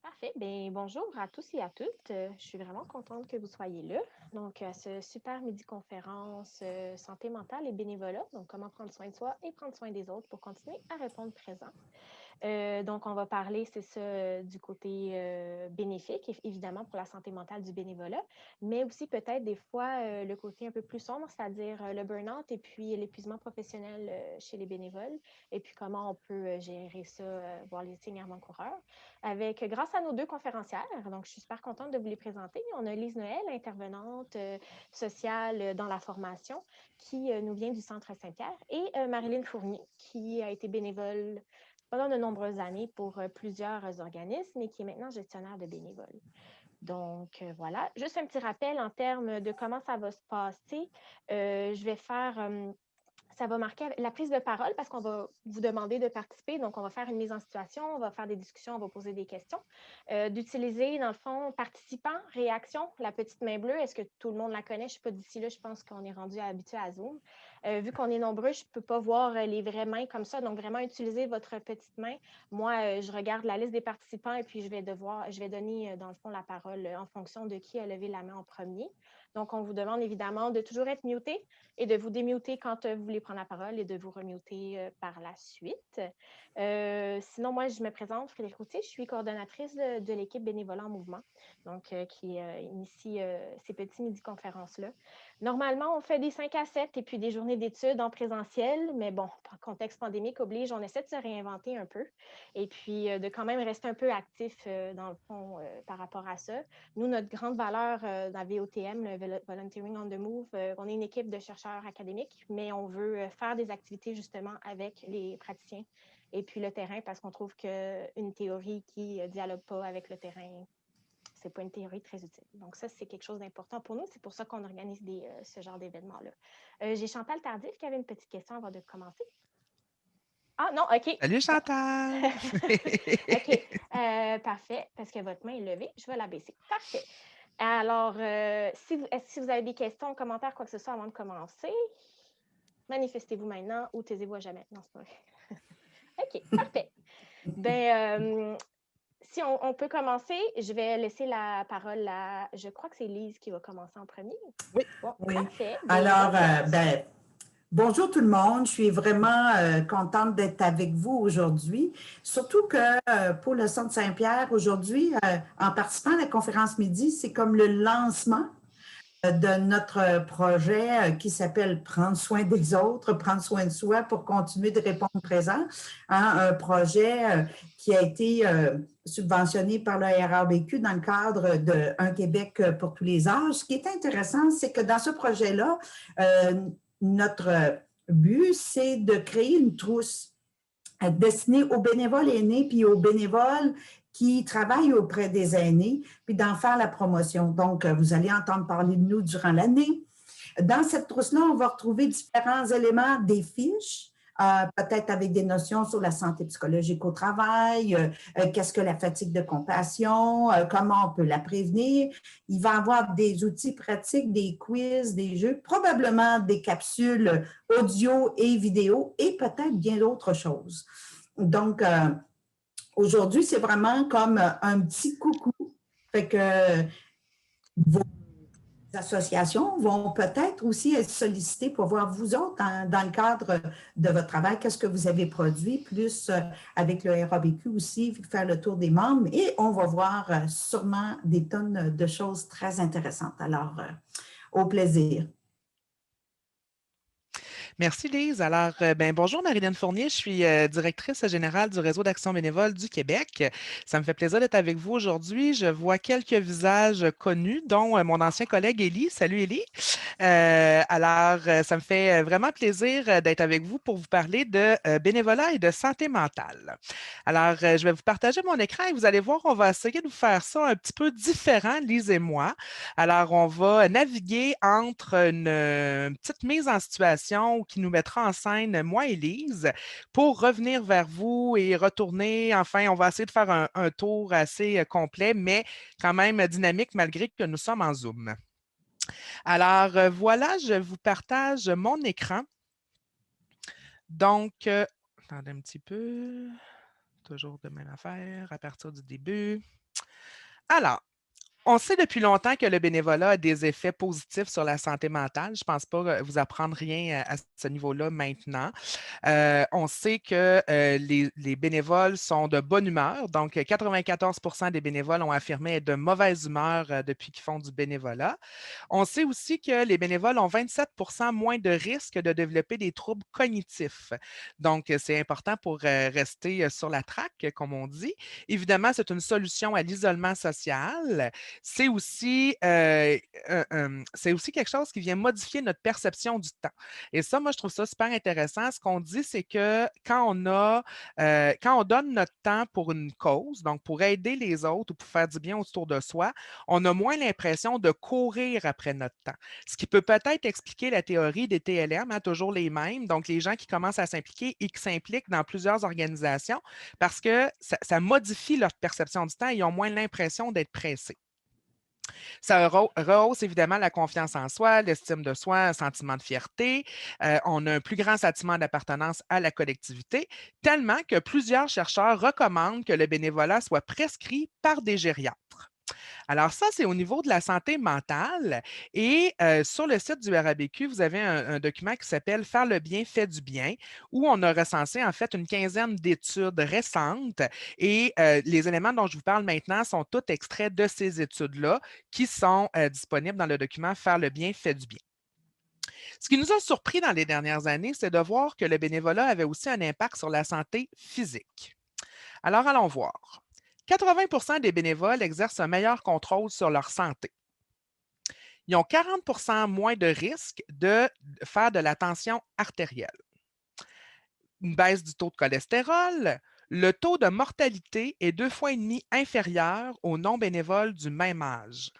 Parfait. Bien, bonjour à tous et à toutes. Je suis vraiment contente que vous soyez là. Donc, à ce super midi-conférence santé mentale et bénévolat. Donc, comment prendre soin de soi et prendre soin des autres pour continuer à répondre présent. Donc, on va parler, c'est ça, du côté bénéfique, évidemment, pour la santé mentale du bénévolat, mais aussi peut-être des fois le côté un peu plus sombre, c'est-à-dire le burn-out et puis l'épuisement professionnel chez les bénévoles, et puis comment on peut gérer ça, voir les signes avant-coureurs. Grâce à nos deux conférencières, donc je suis super contente de vous les présenter. On a Lise Noël, intervenante sociale dans la formation, qui nous vient du Centre Saint-Pierre, et Marilyn Fournier, qui a été bénévole pendant de nombreuses années pour plusieurs organismes et qui est maintenant gestionnaire de bénévoles. Donc, voilà. Juste un petit rappel en termes de comment ça va se passer. Je vais faire ça va marquer la prise de parole parce qu'on va vous demander de participer. Donc, on va faire une mise en situation, on va faire des discussions, on va poser des questions. D'utiliser, dans le fond, participants, réaction, la petite main bleue. Est-ce que tout le monde la connaît? Je ne suis pas d'ici là, je pense qu'on est rendu habitué à Zoom. Vu qu'on est nombreux, je ne peux pas voir les vraies mains comme ça. Donc, vraiment, utilisez votre petite main. Moi, je regarde la liste des participants et puis je vais donner, dans le fond, la parole en fonction de qui a levé la main en premier. Donc, on vous demande évidemment de toujours être muté et de vous démuter quand vous voulez prendre la parole et de vous remuter par la suite. Sinon, moi, je me présente, Frédéric Routier, je suis coordonnatrice de l'équipe Bénévolat en mouvement, donc qui initie ces petits midi-conférences-là. Normalement, on fait des 5 à 7 et puis des journées d'études en présentiel, mais bon, contexte pandémique oblige, on essaie de se réinventer un peu et puis de quand même rester un peu actif dans le fond par rapport à ça. Nous, notre grande valeur dans la VOTM, le Volunteering on the Move, on est une équipe de chercheurs académiques, mais on veut faire des activités justement avec les praticiens et puis le terrain parce qu'on trouve qu'une théorie qui ne dialogue pas avec le terrain, c'est pas une théorie très utile. Donc ça, c'est quelque chose d'important pour nous. C'est pour ça qu'on organise ce genre d'événements-là. J'ai Chantal Tardif qui avait une petite question avant de commencer. Ah non, OK. Salut Chantal! OK, parfait, parce que votre main est levée, je vais la baisser. Parfait. Alors, si vous avez des questions, commentaires, quoi que ce soit avant de commencer, manifestez-vous maintenant ou taisez-vous à jamais. Non, c'est pas vrai. OK, parfait. Ben, si on peut commencer, je vais laisser la parole à, je crois que c'est Lise qui va commencer en premier. Oui, Bon, oui. parfait. Ben, bonne Alors, chance. bonjour tout le monde. Je suis vraiment contente d'être avec vous aujourd'hui. Surtout que pour le Centre Saint-Pierre, aujourd'hui, en participant à la conférence midi, c'est comme le lancement de notre projet qui s'appelle Prendre soin des autres, prendre soin de soi pour continuer de répondre présent. Hein, un projet qui a été subventionné par le RABQ dans le cadre de Un Québec pour tous les âges. Ce qui est intéressant, c'est que dans ce projet-là, notre but, c'est de créer une trousse destinée aux bénévoles aînés puis aux bénévoles qui travaillent auprès des aînés, puis d'en faire la promotion. Donc, vous allez entendre parler de nous durant l'année. Dans cette trousse-là, on va retrouver différents éléments, des fiches, peut-être avec des notions sur la santé psychologique au travail, qu'est-ce que la fatigue de compassion, comment on peut la prévenir. Il va y avoir des outils pratiques, des quiz, des jeux, probablement des capsules audio et vidéo et peut-être bien d'autres choses. Donc, aujourd'hui, c'est vraiment comme un petit coucou. Fait que vos associations vont peut-être aussi être sollicitées pour voir vous autres dans le cadre de votre travail, qu'est-ce que vous avez produit, plus avec le RABQ aussi, faire le tour des membres et on va voir sûrement des tonnes de choses très intéressantes. Alors, au plaisir. Merci Lise. Alors, ben, bonjour Marilyn Fournier, je suis directrice générale du Réseau d'action bénévole du Québec. Ça me fait plaisir d'être avec vous aujourd'hui. Je vois quelques visages connus, dont mon ancien collègue Élie. Salut Élie. Ça me fait vraiment plaisir d'être avec vous pour vous parler de bénévolat et de santé mentale. Alors, je vais vous partager mon écran et vous allez voir, on va essayer de vous faire ça un petit peu différent, Lise et moi. Alors, on va naviguer entre une petite mise en situation qui nous mettra en scène, moi et Lise, pour revenir vers vous et retourner. Enfin, on va essayer de faire un tour assez complet, mais quand même dynamique malgré que nous sommes en Zoom. Alors, voilà, je vous partage mon écran. Donc, attendez un petit peu. Toujours de même affaire à partir du début. Alors, on sait depuis longtemps que le bénévolat a des effets positifs sur la santé mentale. Je ne pense pas vous apprendre rien à ce niveau-là maintenant. On sait que les bénévoles sont de bonne humeur. Donc, 94% des bénévoles ont affirmé être de mauvaise humeur depuis qu'ils font du bénévolat. On sait aussi que les bénévoles ont 27% moins de risques de développer des troubles cognitifs. Donc, c'est important pour rester sur la traque, comme on dit. Évidemment, c'est une solution à l'isolement social. C'est aussi quelque chose qui vient modifier notre perception du temps. Et ça, moi, je trouve ça super intéressant. Ce qu'on dit, c'est que quand on donne notre temps pour une cause, donc pour aider les autres ou pour faire du bien autour de soi, on a moins l'impression de courir après notre temps. Ce qui peut peut-être expliquer la théorie des TLM, hein, toujours les mêmes, donc les gens qui commencent à s'impliquer et qui s'impliquent dans plusieurs organisations parce que ça modifie leur perception du temps et ils ont moins l'impression d'être pressés. Ça rehausse évidemment la confiance en soi, l'estime de soi, un sentiment de fierté. On a un plus grand sentiment d'appartenance à la collectivité, tellement que plusieurs chercheurs recommandent que le bénévolat soit prescrit par des gériatres. Alors ça, c'est au niveau de la santé mentale. Et sur le site du RABQ, vous avez un document qui s'appelle « Faire le bien fait du bien » où on a recensé en fait une quinzaine d'études récentes et les éléments dont je vous parle maintenant sont tous extraits de ces études-là qui sont disponibles dans le document « Faire le bien fait du bien ». Ce qui nous a surpris dans les dernières années, c'est de voir que le bénévolat avait aussi un impact sur la santé physique. Alors, allons voir. 80% des bénévoles exercent un meilleur contrôle sur leur santé. Ils ont 40% moins de risque de faire de la tension artérielle. Une baisse du taux de cholestérol. Le taux de mortalité est 2,5 fois inférieur aux non-bénévoles du même âge.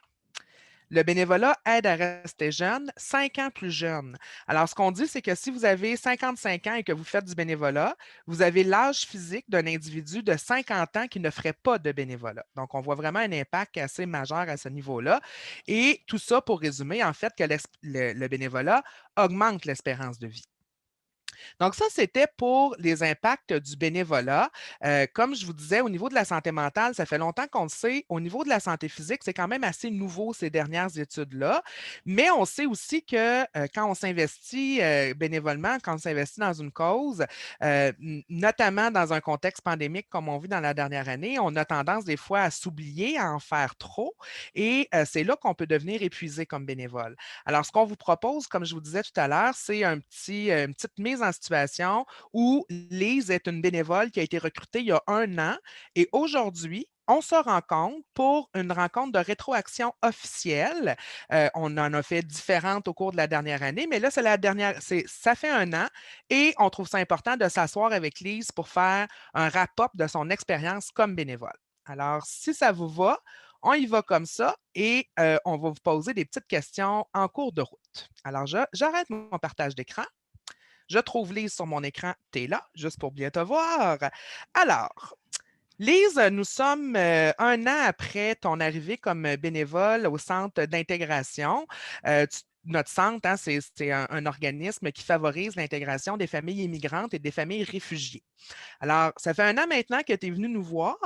Le bénévolat aide à rester jeune, 5 ans plus jeune. Alors, ce qu'on dit, c'est que si vous avez 55 ans et que vous faites du bénévolat, vous avez l'âge physique d'un individu de 50 ans qui ne ferait pas de bénévolat. Donc, on voit vraiment un impact assez majeur à ce niveau-là. Et tout ça pour résumer, en fait, que le bénévolat augmente l'espérance de vie. Donc, ça, c'était pour les impacts du bénévolat. Comme je vous disais, au niveau de la santé mentale, ça fait longtemps qu'on le sait. Au niveau de la santé physique, c'est quand même assez nouveau, ces dernières études-là. Mais on sait aussi que quand on s'investit bénévolement, quand on s'investit dans une cause, notamment dans un contexte pandémique comme on vit dans la dernière année, on a tendance des fois à s'oublier, à en faire trop. Et c'est là qu'on peut devenir épuisé comme bénévole. Alors, ce qu'on vous propose, comme je vous disais tout à l'heure, c'est une petite mise en situation où Lise est une bénévole qui a été recrutée il y a 1 an et aujourd'hui, on se rencontre pour une rencontre de rétroaction officielle. On en a fait différentes au cours de la dernière année, mais là, c'est la dernière, ça fait 1 an et on trouve ça important de s'asseoir avec Lise pour faire un wrap-up de son expérience comme bénévole. Alors, si ça vous va, on y va comme ça et on va vous poser des petites questions en cours de route. Alors, j'arrête mon partage d'écran. Je trouve Lise sur mon écran. Tu es là, juste pour bien te voir. Alors, Lise, nous sommes 1 an après ton arrivée comme bénévole au centre d'intégration. Notre centre, hein, c'est un organisme qui favorise l'intégration des familles immigrantes et des familles réfugiées. Alors, ça fait 1 an maintenant que tu es venu nous voir.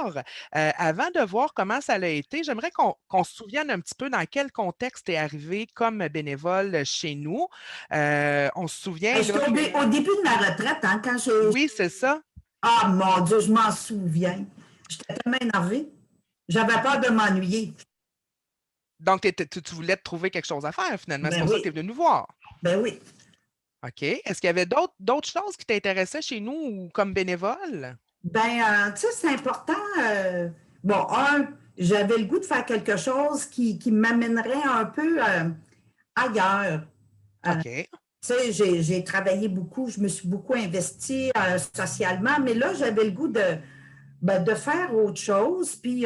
Avant de voir comment ça a été, j'aimerais qu'on se souvienne un petit peu dans quel contexte tu es arrivé comme bénévole chez nous. On se souvient. J'étais au début de ma retraite, hein, quand j'ai. Oui, c'est ça. Ah, mon Dieu, je m'en souviens. J'étais tellement énervée. J'avais peur de m'ennuyer. Donc, tu voulais te trouver quelque chose à faire, finalement. C'est pour ça que tu es venu nous voir. Ben oui. OK. Est-ce qu'il y avait d'autres choses qui t'intéressaient chez nous ou comme bénévole? Ben, tu sais, c'est important. Bon, j'avais le goût de faire quelque chose qui m'amènerait un peu ailleurs. OK. Tu sais, j'ai travaillé beaucoup, je me suis beaucoup investie socialement, mais là, j'avais le goût de faire autre chose. Puis,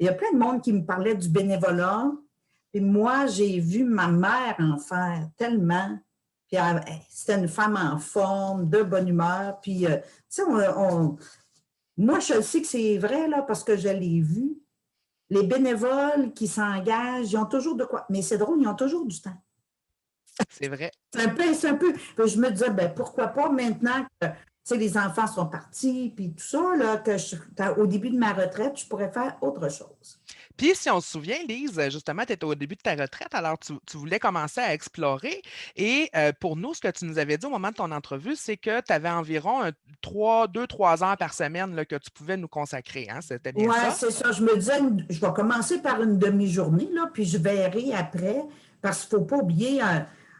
il y a plein de monde qui me parlait du bénévolat. Puis moi, j'ai vu ma mère en faire tellement. Puis c'était une femme en forme, de bonne humeur. Puis, tu sais, moi, je sais que c'est vrai, là, parce que je l'ai vu. Les bénévoles qui s'engagent, ils ont toujours de quoi. Mais c'est drôle, ils ont toujours du temps. C'est vrai. C'est un peu. Puis je me disais, ben pourquoi pas maintenant que les enfants sont partis, puis tout ça, là, au début de ma retraite, je pourrais faire autre chose. Puis, si on se souvient, Lise, justement, tu étais au début de ta retraite, alors tu voulais commencer à explorer. Et pour nous, ce que tu nous avais dit au moment de ton entrevue, c'est que tu avais environ 2-3 heures par semaine là, que tu pouvais nous consacrer. Hein? C'était bien Oui, ça? c'est ça. Je me disais, je vais commencer par une demi-journée, là, puis je verrai après, parce qu'il ne faut pas oublier,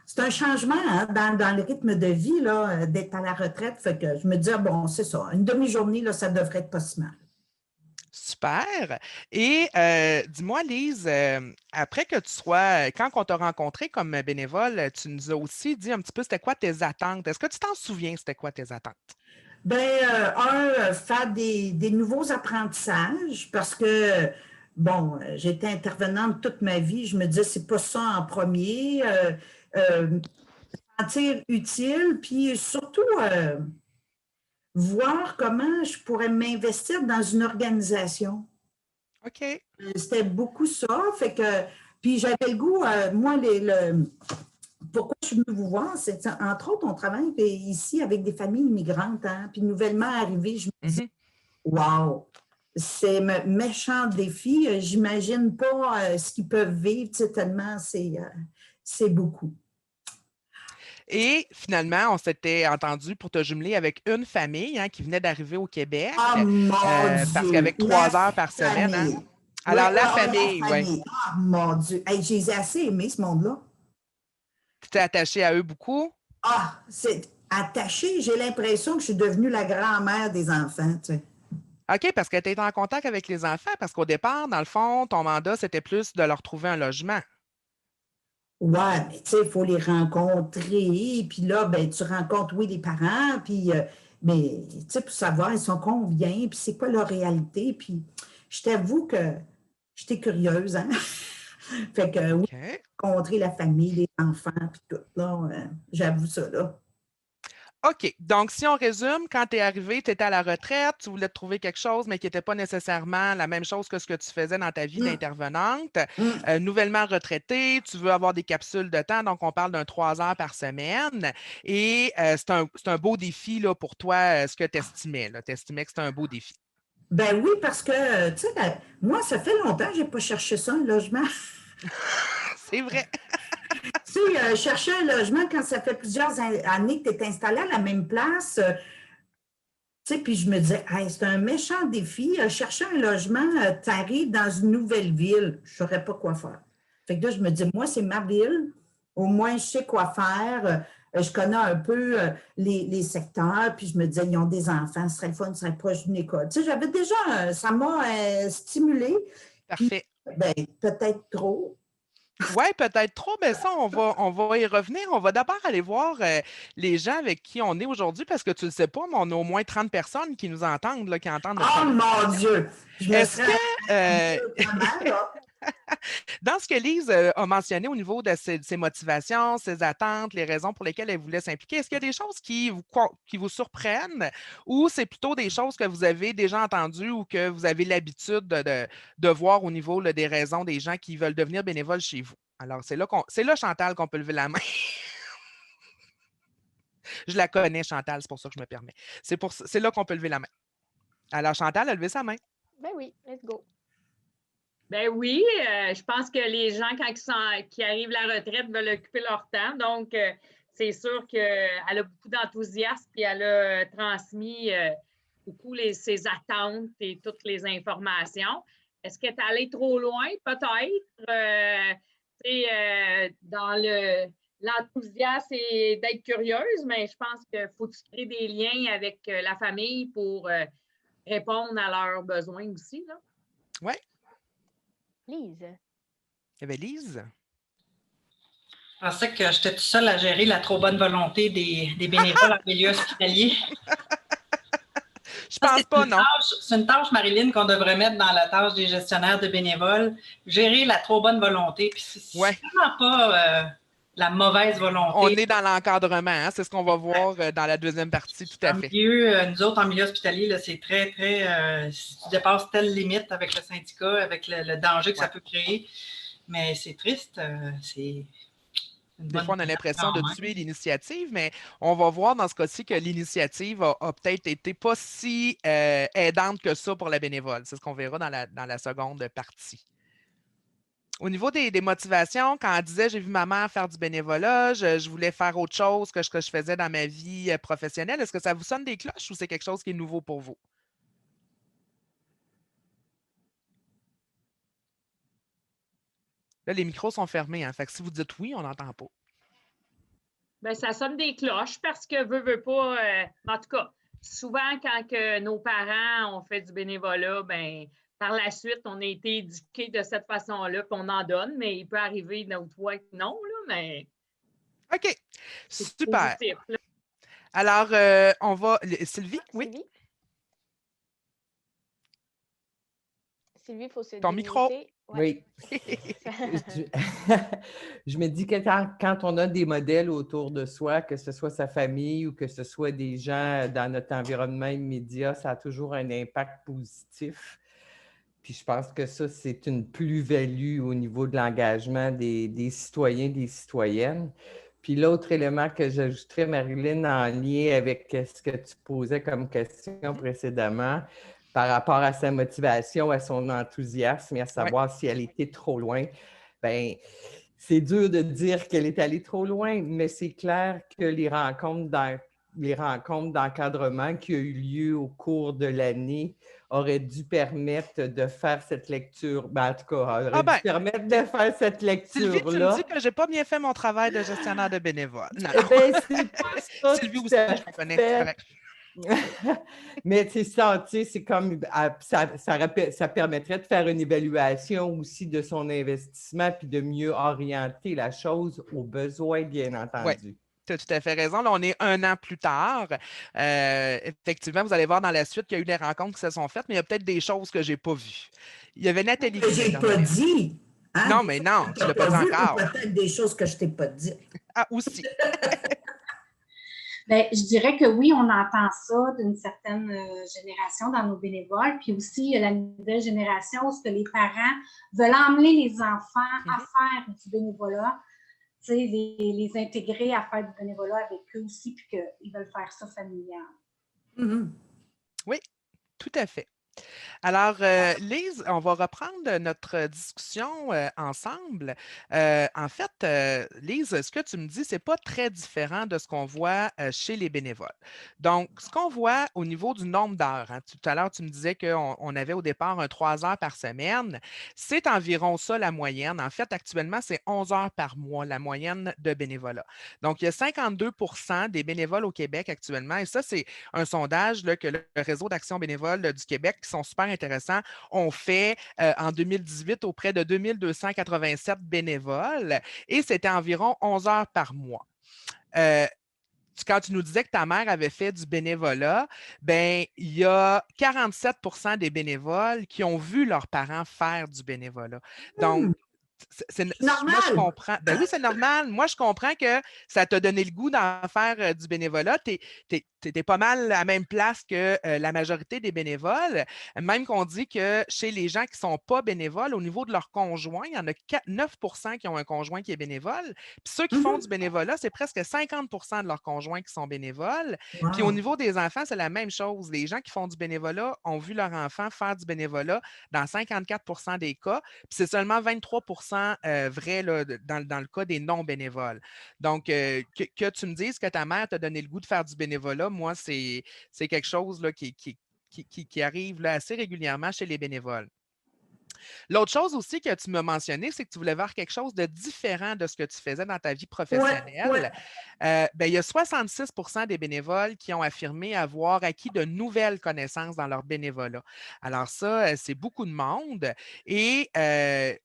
c'est un changement hein, dans le rythme de vie, là, d'être à la retraite. Fait que je me disais, bon, c'est ça, une demi-journée, là, ça devrait être pas si mal. Super. Et dis-moi, Lise, après que tu sois, quand on t'a rencontré comme bénévole, tu nous as aussi dit un petit peu c'était quoi tes attentes. Est-ce que tu t'en souviens, c'était quoi tes attentes? Bien, faire des nouveaux apprentissages parce que, bon, j'étais intervenante toute ma vie. Je me disais, c'est pas ça en premier. Sentir utile, puis surtout voir comment je pourrais m'investir dans une organisation. OK. C'était beaucoup ça. Fait que, puis j'avais le goût, moi, pourquoi je suis venue vous voir, c'est entre autres, on travaille ici avec des familles immigrantes, hein, puis nouvellement arrivées, je me dis, wow, c'est méchant défi. J'imagine pas ce qu'ils peuvent vivre, tu sais, tellement c'est beaucoup. Et finalement, on s'était entendu pour te jumeler avec une famille hein, qui venait d'arriver au Québec, Ah, mon parce Dieu! qu'avec 3 heures par semaine. Hein? Famille. Alors, Oui, la la famille, oui. famille. Ah, mon Dieu! Hey, je les ai assez aimés, ce monde-là. Tu t'es attaché à eux beaucoup? Ah, c'est attaché. J'ai l'impression que je suis devenue la grand-mère des enfants, tu sais. OK, parce que tu étais en contact avec les enfants, parce qu'au départ, dans le fond, ton mandat, c'était plus de leur trouver un logement. Ouais, mais tu sais, il faut les rencontrer. Puis là, ben, tu rencontres, oui, les parents, puis, mais tu sais, pour savoir, ils sont combien, puis c'est quoi leur réalité. Puis je t'avoue que j'étais curieuse, hein? Fait que oui, OK. rencontrer la famille, les enfants, puis tout, là, j'avoue ça, là. OK. Donc, si on résume, quand tu es arrivé, tu étais à la retraite, tu voulais te trouver quelque chose, mais qui n'était pas nécessairement la même chose que ce que tu faisais dans ta vie Hum, d'intervenante. hum. Nouvellement retraité, tu veux avoir des capsules de temps, donc on parle d'un 3 heures par semaine. Et c'est un beau défi là, pour toi, ce que tu estimais. Tu estimais que c'était un beau défi. Ben oui, parce que, tu sais, moi, ça fait longtemps que je n'ai pas cherché ça, un logement. C'est vrai. Tu sais, chercher un logement quand ça fait plusieurs années que tu es installé à la même place, tu sais, puis je me disais, hey, c'est un méchant défi. Chercher un logement, tu arrives dans une nouvelle ville, je ne saurais pas quoi faire. Fait que là, je me dis, moi, c'est ma ville, au moins je sais quoi faire. Je connais un peu les secteurs, puis je me disais, ils ont des enfants, ce serait le fun, ce serait proche d'une école. Tu sais, j'avais déjà, ça m'a stimulé, puis Parfait. ben, peut-être trop. Oui, peut-être trop, mais ça, on va y revenir. On va d'abord aller voir les gens avec qui on est aujourd'hui, parce que tu ne le sais pas, mais on a au moins 30 personnes qui nous entendent, là, qui entendent notre Oh mon conversation. Dieu! Je me Est-ce serais que, vraiment, là. dans ce que Lise a mentionné au niveau de ses motivations, ses attentes, les raisons pour lesquelles elle voulait s'impliquer, est-ce qu'il y a des choses qui vous surprennent ou c'est plutôt des choses que vous avez déjà entendues ou que vous avez l'habitude de voir au niveau là, des raisons des gens qui veulent devenir bénévoles chez vous? Alors, c'est là, Chantal, qu'on peut lever la main. Je la connais, Chantal, c'est pour ça que je me permets. C'est là qu'on peut lever la main. Alors, Chantal a levé sa main. Ben oui, let's go. Ben oui, je pense que les gens, quand qui arrivent à la retraite, veulent occuper leur temps. Donc, c'est sûr qu'elle a beaucoup d'enthousiasme et elle a transmis beaucoup ses attentes et toutes les informations. Est-ce qu'elle est allée trop loin? Peut-être. Dans l'enthousiasme et d'être curieuse, mais je pense qu'il faut créer des liens avec la famille pour répondre à leurs besoins aussi, là. Oui, Lise. il y avait Lise. Je pensais que j'étais toute seule à gérer la trop bonne volonté des bénévoles en milieu hospitalier. Je pense pas, non. C'est une tâche, Marilyn, qu'on devrait mettre dans la tâche des gestionnaires de bénévoles. Gérer la trop bonne volonté. Puis c'est vraiment pas la mauvaise volonté. On est dans l'encadrement, hein? C'est ce qu'on va voir dans la deuxième partie, tout à fait. Nous autres, en milieu hospitalier, là, c'est très, très... si tu dépasses telle limite avec le syndicat, avec le danger que ça peut créer, mais c'est triste. Des fois, on a l'impression de tuer l'initiative, mais on va voir dans ce cas-ci que l'initiative a peut-être été pas si aidante que ça pour la bénévole. C'est ce qu'on verra dans la seconde partie. Au niveau des motivations, quand elle disait j'ai vu ma mère faire du bénévolat, je voulais faire autre chose que ce que je faisais dans ma vie professionnelle, est-ce que ça vous sonne des cloches ou c'est quelque chose qui est nouveau pour vous? Là, les micros sont fermés, hein, fait que si vous dites oui, on n'entend pas. Bien, ça sonne des cloches parce que veut pas. En tout cas, souvent, quand que nos parents ont fait du bénévolat, ben, par la suite, on a été éduqués de cette façon-là, puis on en donne, mais il peut arriver une autre fois que non, là, mais OK. c'est Super. positif, là. Alors, on va. Sylvie, oui? Sylvie, il faut se Ton micro. Ouais. Oui. Je me dis que quand on a des modèles autour de soi, que ce soit sa famille ou que ce soit des gens dans notre environnement immédiat, ça a toujours un impact positif. Puis je pense que ça, c'est une plus-value au niveau de l'engagement des citoyens, des citoyennes. Puis l'autre élément que j'ajouterais, Marilyn, en lien avec ce que tu posais comme question précédemment, par rapport à sa motivation, à son enthousiasme et à savoir si elle était trop loin, bien, c'est dur de dire qu'elle est allée trop loin, mais c'est clair que les rencontres d'encadrement qui ont eu lieu au cours de l'année auraient dû permettre de faire cette lecture. Ben, en tout cas, auraient dû permettre de faire cette lecture-là. Sylvie, tu me dis que je n'ai pas bien fait mon travail de gestionnaire de bénévole. Non. Ben, c'est pas ça. Sylvie aussi, je la connais. C'est correct. Mais c'est ça, tu sais, c'est comme ça permettrait de faire une évaluation aussi de son investissement puis de mieux orienter la chose aux besoins, bien entendu. Oui. Tu as tout à fait raison. Là, on est 1 an plus tard. Effectivement, vous allez voir dans la suite qu'il y a eu des rencontres qui se sont faites, mais il y a peut-être des choses que je n'ai pas vues. Il y avait Nathalie. Que je n'ai pas dit. Hein? Non, mais non, tu ne l'as pas dit encore. Peut-être des choses que je ne t'ai pas dit. Ah, aussi. Bien, je dirais que oui, on entend ça d'une certaine génération dans nos bénévoles. Puis aussi, la nouvelle génération où les parents veulent emmener les enfants à faire du bénévolat, tu sais, les intégrer à faire du bénévolat avec eux aussi, puis qu'ils veulent faire ça familial. Oui, tout à fait. Alors, Lise, on va reprendre notre discussion ensemble. En fait, Lise, ce que tu me dis, ce n'est pas très différent de ce qu'on voit chez les bénévoles. Donc, ce qu'on voit au niveau du nombre d'heures, hein, tout à l'heure, tu me disais qu'on avait au départ 3 heures par semaine. C'est environ ça la moyenne. En fait, actuellement, c'est 11 heures par mois, la moyenne de bénévolat. Donc, il y a 52% des bénévoles au Québec actuellement, et ça, c'est un sondage là, que le Réseau d'action bénévole du Québec, qui sont super intéressants, ont fait en 2018 auprès de 2287 bénévoles et c'était environ 11 heures par mois. Quand tu nous disais que ta mère avait fait du bénévolat, ben il y a 47% des bénévoles qui ont vu leurs parents faire du bénévolat. Donc, c'est normal. Moi, je comprends. Ben oui, c'est normal. Moi, je comprends que ça t'a donné le goût d'en faire du bénévolat. Tu es pas mal à la même place que la majorité des bénévoles. Même qu'on dit que chez les gens qui ne sont pas bénévoles, au niveau de leur conjoint, il y en a 9% qui ont un conjoint qui est bénévole. Puis ceux qui font du bénévolat, c'est presque 50% de leurs conjoints qui sont bénévoles. Wow. Puis au niveau des enfants, c'est la même chose. Les gens qui font du bénévolat ont vu leur enfant faire du bénévolat dans 54% des cas. Puis c'est seulement 23% vrai là, dans le cas des non-bénévoles. Donc, que tu me dises que ta mère t'a donné le goût de faire du bénévolat, moi, c'est quelque chose là, qui arrive là, assez régulièrement chez les bénévoles. L'autre chose aussi que tu m'as mentionné, c'est que tu voulais voir quelque chose de différent de ce que tu faisais dans ta vie professionnelle. Ben, il y a 66% des bénévoles qui ont affirmé avoir acquis de nouvelles connaissances dans leur bénévolat. Alors ça, c'est beaucoup de monde. Et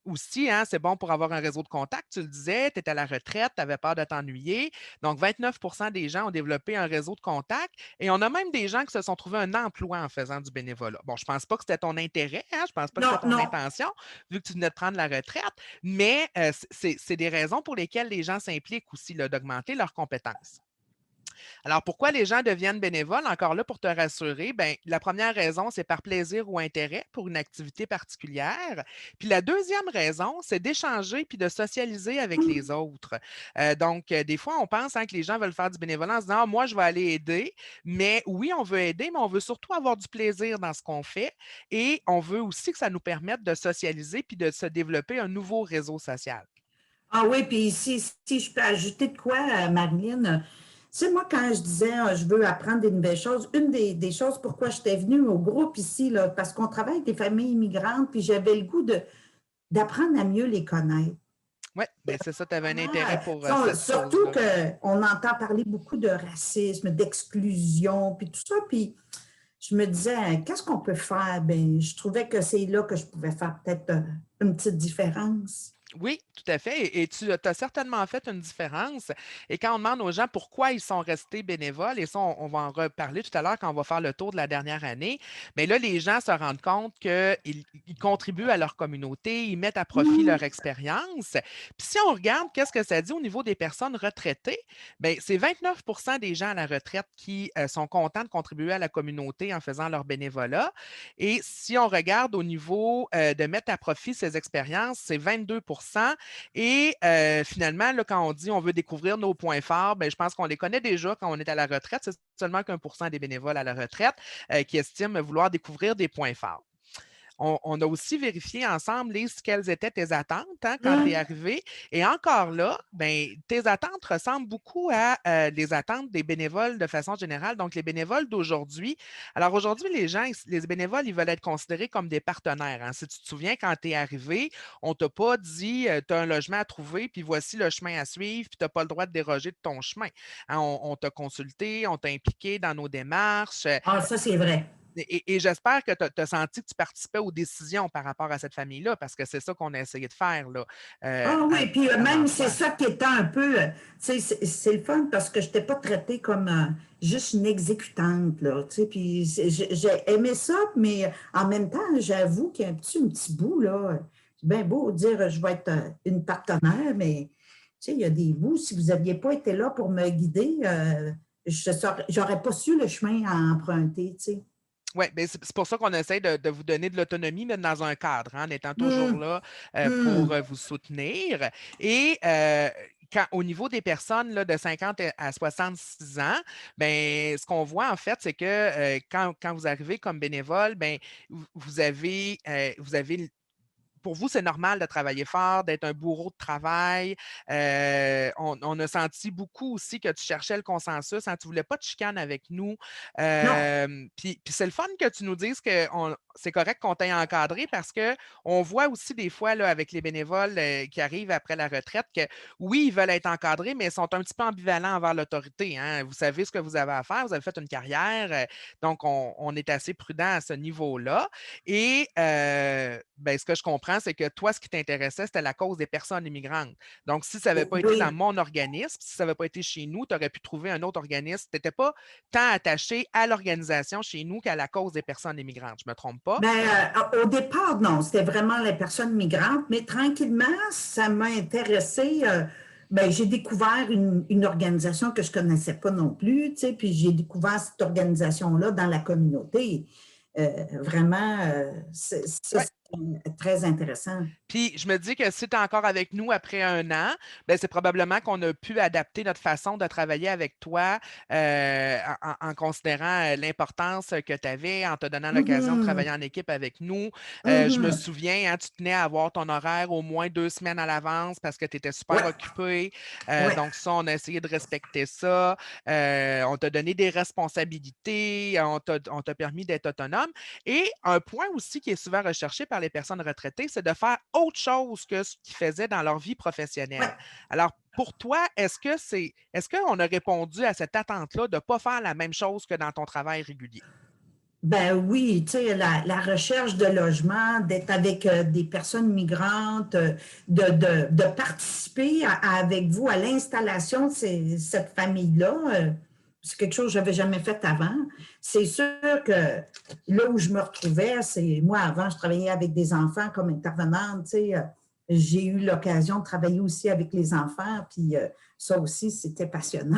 aussi, hein, c'est bon pour avoir un réseau de contacts. Tu le disais, tu étais à la retraite, tu avais peur de t'ennuyer. Donc, 29% des gens ont développé un réseau de contacts. Et on a même des gens qui se sont trouvés un emploi en faisant du bénévolat. Bon, je ne pense pas que c'était ton intérêt, hein? Je ne pense pas que c'était ton intention, vu que tu venais de prendre la retraite, mais c'est des raisons pour lesquelles les gens s'impliquent aussi, d'augmenter leurs compétences. Alors, pourquoi les gens deviennent bénévoles? Encore là, pour te rassurer, ben, la première raison, c'est par plaisir ou intérêt pour une activité particulière. Puis la deuxième raison, c'est d'échanger puis de socialiser avec les autres. Donc, des fois, on pense que les gens veulent faire du bénévolat en se disant, ah, moi, je vais aller aider. Mais oui, on veut aider, mais on veut surtout avoir du plaisir dans ce qu'on fait. Et on veut aussi que ça nous permette de socialiser puis de se développer un nouveau réseau social. Ah oui, puis si je peux ajouter de quoi, Marilyn, tu sais, moi, quand je disais je veux apprendre des nouvelles choses, une des choses pourquoi j'étais venue au groupe ici, là, parce qu'on travaille avec des familles immigrantes, puis j'avais le goût d'apprendre à mieux les connaître. Oui, bien c'est ça, tu avais un intérêt pour cette surtout chose-là. qu'on entend parler beaucoup de racisme, d'exclusion, puis tout ça, puis je me disais, qu'est-ce qu'on peut faire? Bien, je trouvais que c'est là que je pouvais faire peut-être une petite différence. Oui, tout à fait. Et tu as certainement fait une différence. Et quand on demande aux gens pourquoi ils sont restés bénévoles, et ça, on va en reparler tout à l'heure quand on va faire le tour de la dernière année, mais là, les gens se rendent compte qu'ils contribuent à leur communauté, ils mettent à profit leur expérience. Puis si on regarde qu'est-ce que ça dit au niveau des personnes retraitées, bien, c'est 29 des gens à la retraite qui sont contents de contribuer à la communauté en faisant leur bénévolat. Et si on regarde au niveau de mettre à profit ces expériences, c'est 22. Et finalement, là, quand on dit on veut découvrir nos points forts, bien, je pense qu'on les connaît déjà quand on est à la retraite. C'est seulement qu'1 des bénévoles à la retraite qui estiment vouloir découvrir des points forts. On a aussi vérifié ensemble, Lise, quelles étaient tes attentes quand tu es arrivé. Et encore là, ben, tes attentes ressemblent beaucoup à les attentes des bénévoles de façon générale. Donc, les bénévoles d'aujourd'hui. Alors, aujourd'hui, les bénévoles, ils veulent être considérés comme des partenaires. Si tu te souviens, quand tu es arrivé, on ne t'a pas dit tu as un logement à trouver, puis voici le chemin à suivre, puis tu n'as pas le droit de déroger de ton chemin. On t'a consulté, on t'a impliqué dans nos démarches. Ah, ça, c'est vrai. Et j'espère que tu as senti que tu participais aux décisions par rapport à cette famille-là, parce que c'est ça qu'on a essayé de faire. Là, ah oui, puis même c'est toi. ça qui était un peu, tu sais, c'est le fun parce que je n'étais pas traitée comme juste une exécutante, là, tu sais, puis j'ai aimé ça, mais en même temps, j'avoue qu'il y a un petit bout, là, c'est bien beau de dire je vais être une partenaire, mais tu sais, il y a des bouts, si vous n'aviez pas été là pour me guider, je n'aurais pas su le chemin à emprunter, tu sais. Oui, c'est pour ça qu'on essaie de vous donner de l'autonomie, mais dans un cadre, en étant toujours là pour vous soutenir. Et au niveau des personnes là, de 50 à 66 ans, ben, ce qu'on voit en fait, c'est que quand vous arrivez comme bénévole, ben, vous avez pour vous, c'est normal de travailler fort, d'être un bourreau de travail. On a senti beaucoup aussi que tu cherchais le consensus. Tu ne voulais pas de chicane avec nous. Puis c'est le fun que tu nous dises que c'est correct qu'on t'ait encadré parce qu'on voit aussi des fois là, avec les bénévoles qui arrivent après la retraite que oui, ils veulent être encadrés, mais ils sont un petit peu ambivalents envers l'autorité. Vous savez ce que vous avez à faire, vous avez fait une carrière. Donc, on est assez prudent à ce niveau-là. Et ben, ce que je comprends, c'est que toi, ce qui t'intéressait, c'était la cause des personnes immigrantes. Donc, si ça n'avait pas été dans mon organisme, si ça n'avait pas été chez nous, tu aurais pu trouver un autre organisme. Tu n'étais pas tant attaché à l'organisation chez nous qu'à la cause des personnes immigrantes. Je ne me trompe pas? Bien, au départ, non, c'était vraiment les personnes migrantes, mais tranquillement, ça m'a intéressé. Ben, j'ai découvert une organisation que je ne connaissais pas non plus, tu sais, puis j'ai découvert cette organisation-là dans la communauté. Vraiment, c'est très intéressant. Puis, je me dis que si tu es encore avec nous après 1 an, ben, c'est probablement qu'on a pu adapter notre façon de travailler avec toi en considérant l'importance que tu avais, en te donnant l'occasion de travailler en équipe avec nous. Je me souviens, tu tenais à avoir ton horaire au moins 2 semaines à l'avance parce que tu étais super occupé. Donc, ça, on a essayé de respecter ça. On t'a donné des responsabilités, on t'a permis d'être autonome. Et un point aussi qui est souvent recherché par les personnes retraitées, c'est de faire autre chose que ce qu'ils faisaient dans leur vie professionnelle. Alors, pour toi, est-ce qu'on a répondu à cette attente-là de ne pas faire la même chose que dans ton travail régulier? Ben oui, tu sais, la recherche de logement, d'être avec des personnes migrantes, de participer avec vous à l'installation de cette famille-là, c'est quelque chose que je n'avais jamais fait avant. C'est sûr que là où je me retrouvais, c'est moi, avant, je travaillais avec des enfants comme intervenante, tu sais, j'ai eu l'occasion de travailler aussi avec les enfants, puis ça aussi, c'était passionnant.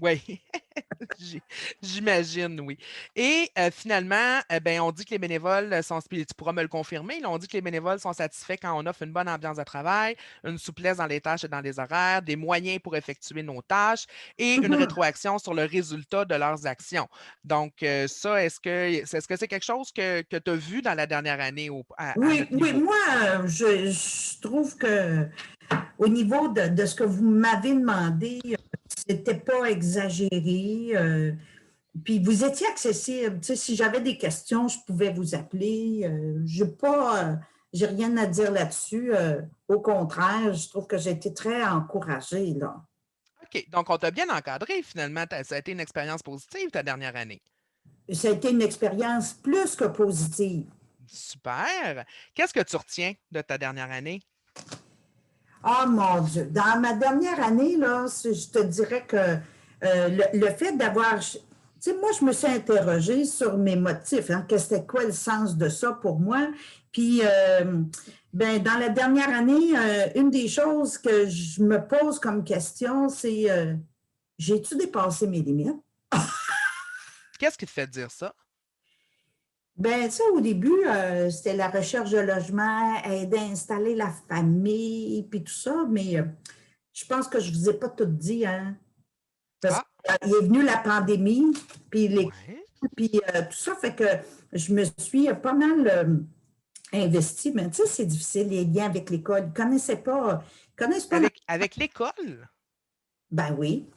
Oui, j'imagine, oui. Et finalement, ben, on dit que les bénévoles sont, tu pourras me le confirmer, là, on dit que les bénévoles sont satisfaits quand on offre une bonne ambiance de travail, une souplesse dans les tâches et dans les horaires, des moyens pour effectuer nos tâches et une rétroaction sur le résultat de leurs actions. Donc, ça, est-ce que c'est quelque chose que tu as vu dans la dernière année à Oui, notre niveau? moi, je trouve que au niveau de ce que vous m'avez demandé, c'était pas exagéré. Puis vous étiez accessible. Tu sais, si j'avais des questions, je pouvais vous appeler. J'ai rien à dire là-dessus. Au contraire, je trouve que j'ai été très encouragée, là. OK. Donc, on t'a bien encadré finalement. Ça a été une expérience positive ta dernière année. Ça a été une expérience plus que positive. Super. Qu'est-ce que tu retiens de ta dernière année? Oh mon Dieu! Dans ma dernière année, là, je te dirais que le fait d'avoir. Tu sais, moi, je me suis interrogée sur mes motifs, hein, que c'était quoi le sens de ça pour moi. Puis, ben, dans la dernière année, une des choses que je me pose comme question, c'est j'ai-tu dépassé mes limites? Qu'est-ce qui te fait dire ça? Ben, tu sais, au début, c'était la recherche de logement, aider à installer la famille, puis tout ça, mais je pense que je ne vous ai pas tout dit, hein. Parce qu'il est venu la pandémie, puis tout ça fait que je me suis pas mal investie. Mais tu sais, c'est difficile, les liens avec l'école. Ils ne connaissaient pas. Avec l'école? Ben oui.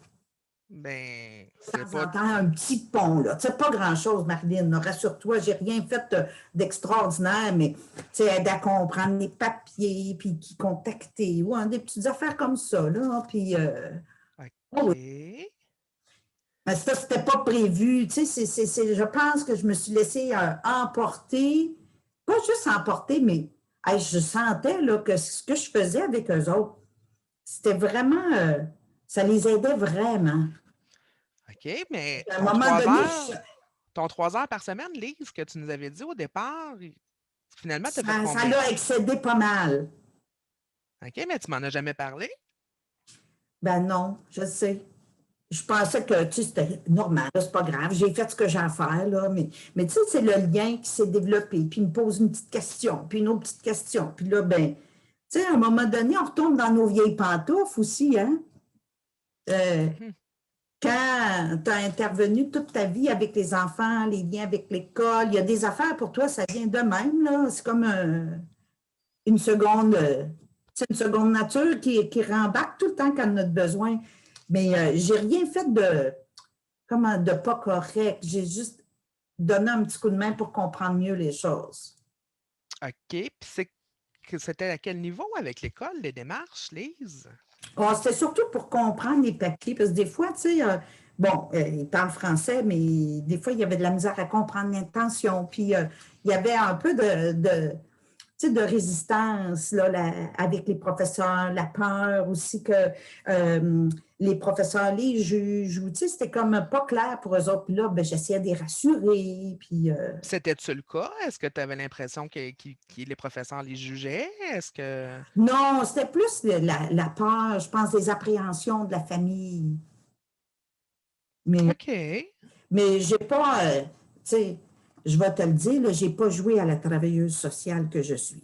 Ben, Ça s'entend un petit pont, là. Tu sais, pas grand-chose, Marlene. Rassure-toi, j'ai rien fait d'extraordinaire, mais tu sais, aider à comprendre les papiers, puis qui contacter, ou des petites affaires comme ça, là. Puis, OK. mais ça, c'était pas prévu. Tu sais, je pense que je me suis laissée emporter, pas juste emporter, mais je sentais là, que ce que je faisais avec eux autres, c'était vraiment, ça les aidait vraiment. OK, mais À un moment donné, ton 3 heures par semaine, Lise, que tu nous avais dit au départ, finalement, tu as fait ça combien? l'a excédé pas mal. OK, mais tu m'en as jamais parlé? Ben non, je sais. Je pensais que, tu sais, c'était normal, c'est pas grave, j'ai fait ce que j'ai à faire, là, mais tu sais, c'est le lien qui s'est développé, puis il me pose une petite question, puis une autre petite question, puis là, ben, tu sais, à un moment donné, on retourne dans nos vieilles pantoufles aussi, hein? Quand tu as intervenu toute ta vie avec les enfants, les liens avec l'école, il y a des affaires pour toi, ça vient de même, là, c'est comme une seconde, c'est une seconde nature qui rembarque tout le temps quand on a besoin. Mais j'ai rien fait de pas correct. J'ai juste donné un petit coup de main pour comprendre mieux les choses. OK. Puis c'était à quel niveau avec l'école, les démarches, Lise? Oh, c'était surtout pour comprendre les papiers, parce que des fois, tu sais, ils parlent français, mais des fois, il y avait de la misère à comprendre l'intention. Puis, il y avait un peu tu sais, de résistance là, avec les professeurs, la peur aussi que les professeurs les jugent. Tu sais, c'était comme pas clair pour eux autres. Puis là, ben, j'essayais de les rassurer. Puis, C'était-tu le cas? Est-ce que tu avais l'impression que les professeurs les jugeaient? Est-ce que... Non, c'était plus la peur, je pense, des appréhensions de la famille. OK. Mais j'ai pas, tu sais, je vais te le dire, je n'ai pas joué à la travailleuse sociale que je suis.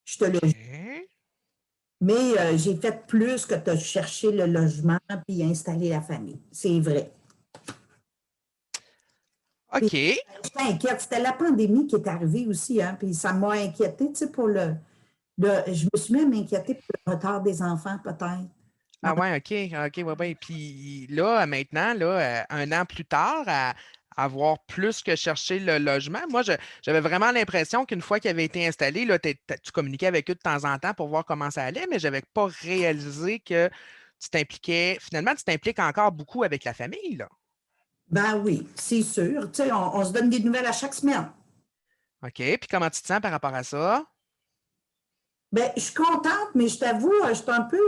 Je te le dis. Mais j'ai fait plus que de chercher le logement puis installer la famille. C'est vrai. OK. Puis, je t'inquiète, c'était la pandémie qui est arrivée aussi, hein, puis ça m'a inquiétée, tu sais, je me suis même inquiétée pour le retard des enfants, peut-être. Ah ouais, OK, ouais. Puis là, maintenant, là, 1 an plus tard, à avoir plus que cherché le logement, moi, j'avais vraiment l'impression qu'une fois qu'ils avaient été installés, là, tu communiquais avec eux de temps en temps pour voir comment ça allait, mais je n'avais pas réalisé que finalement, tu t'impliques encore beaucoup avec la famille, là. Ben oui, c'est sûr. Tu sais, on se donne des nouvelles à chaque semaine. OK, puis comment tu te sens par rapport à ça? Bien, je suis contente, mais je t'avoue, je suis un peu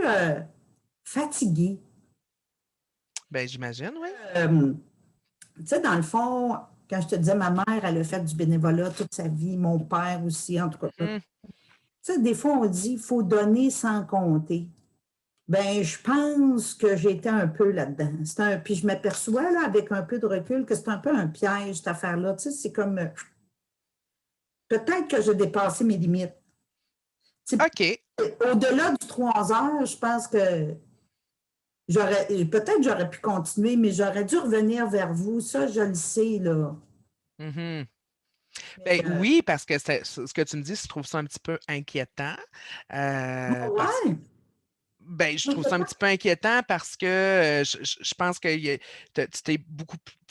fatiguée. Ben, j'imagine, oui. Tu sais, dans le fond, quand je te disais, ma mère, elle a fait du bénévolat toute sa vie, mon père aussi, en tout cas. Tu sais, des fois, on dit qu'il faut donner sans compter. Ben, je pense que j'ai été un peu là-dedans. Puis je m'aperçois, là, avec un peu de recul, que c'est un peu un piège, cette affaire-là. Tu sais, c'est comme, peut-être que j'ai dépassé mes limites. Tu sais, OK. au-delà du 3 heures, je pense que peut-être j'aurais pu continuer, mais j'aurais dû revenir vers vous. Ça, je le sais, là. Mhm. Mais, Ben, oui, parce que ce que tu me dis, je trouve ça un petit peu inquiétant. ouais. Ben, je trouve ça un petit peu inquiétant parce que je pense que tu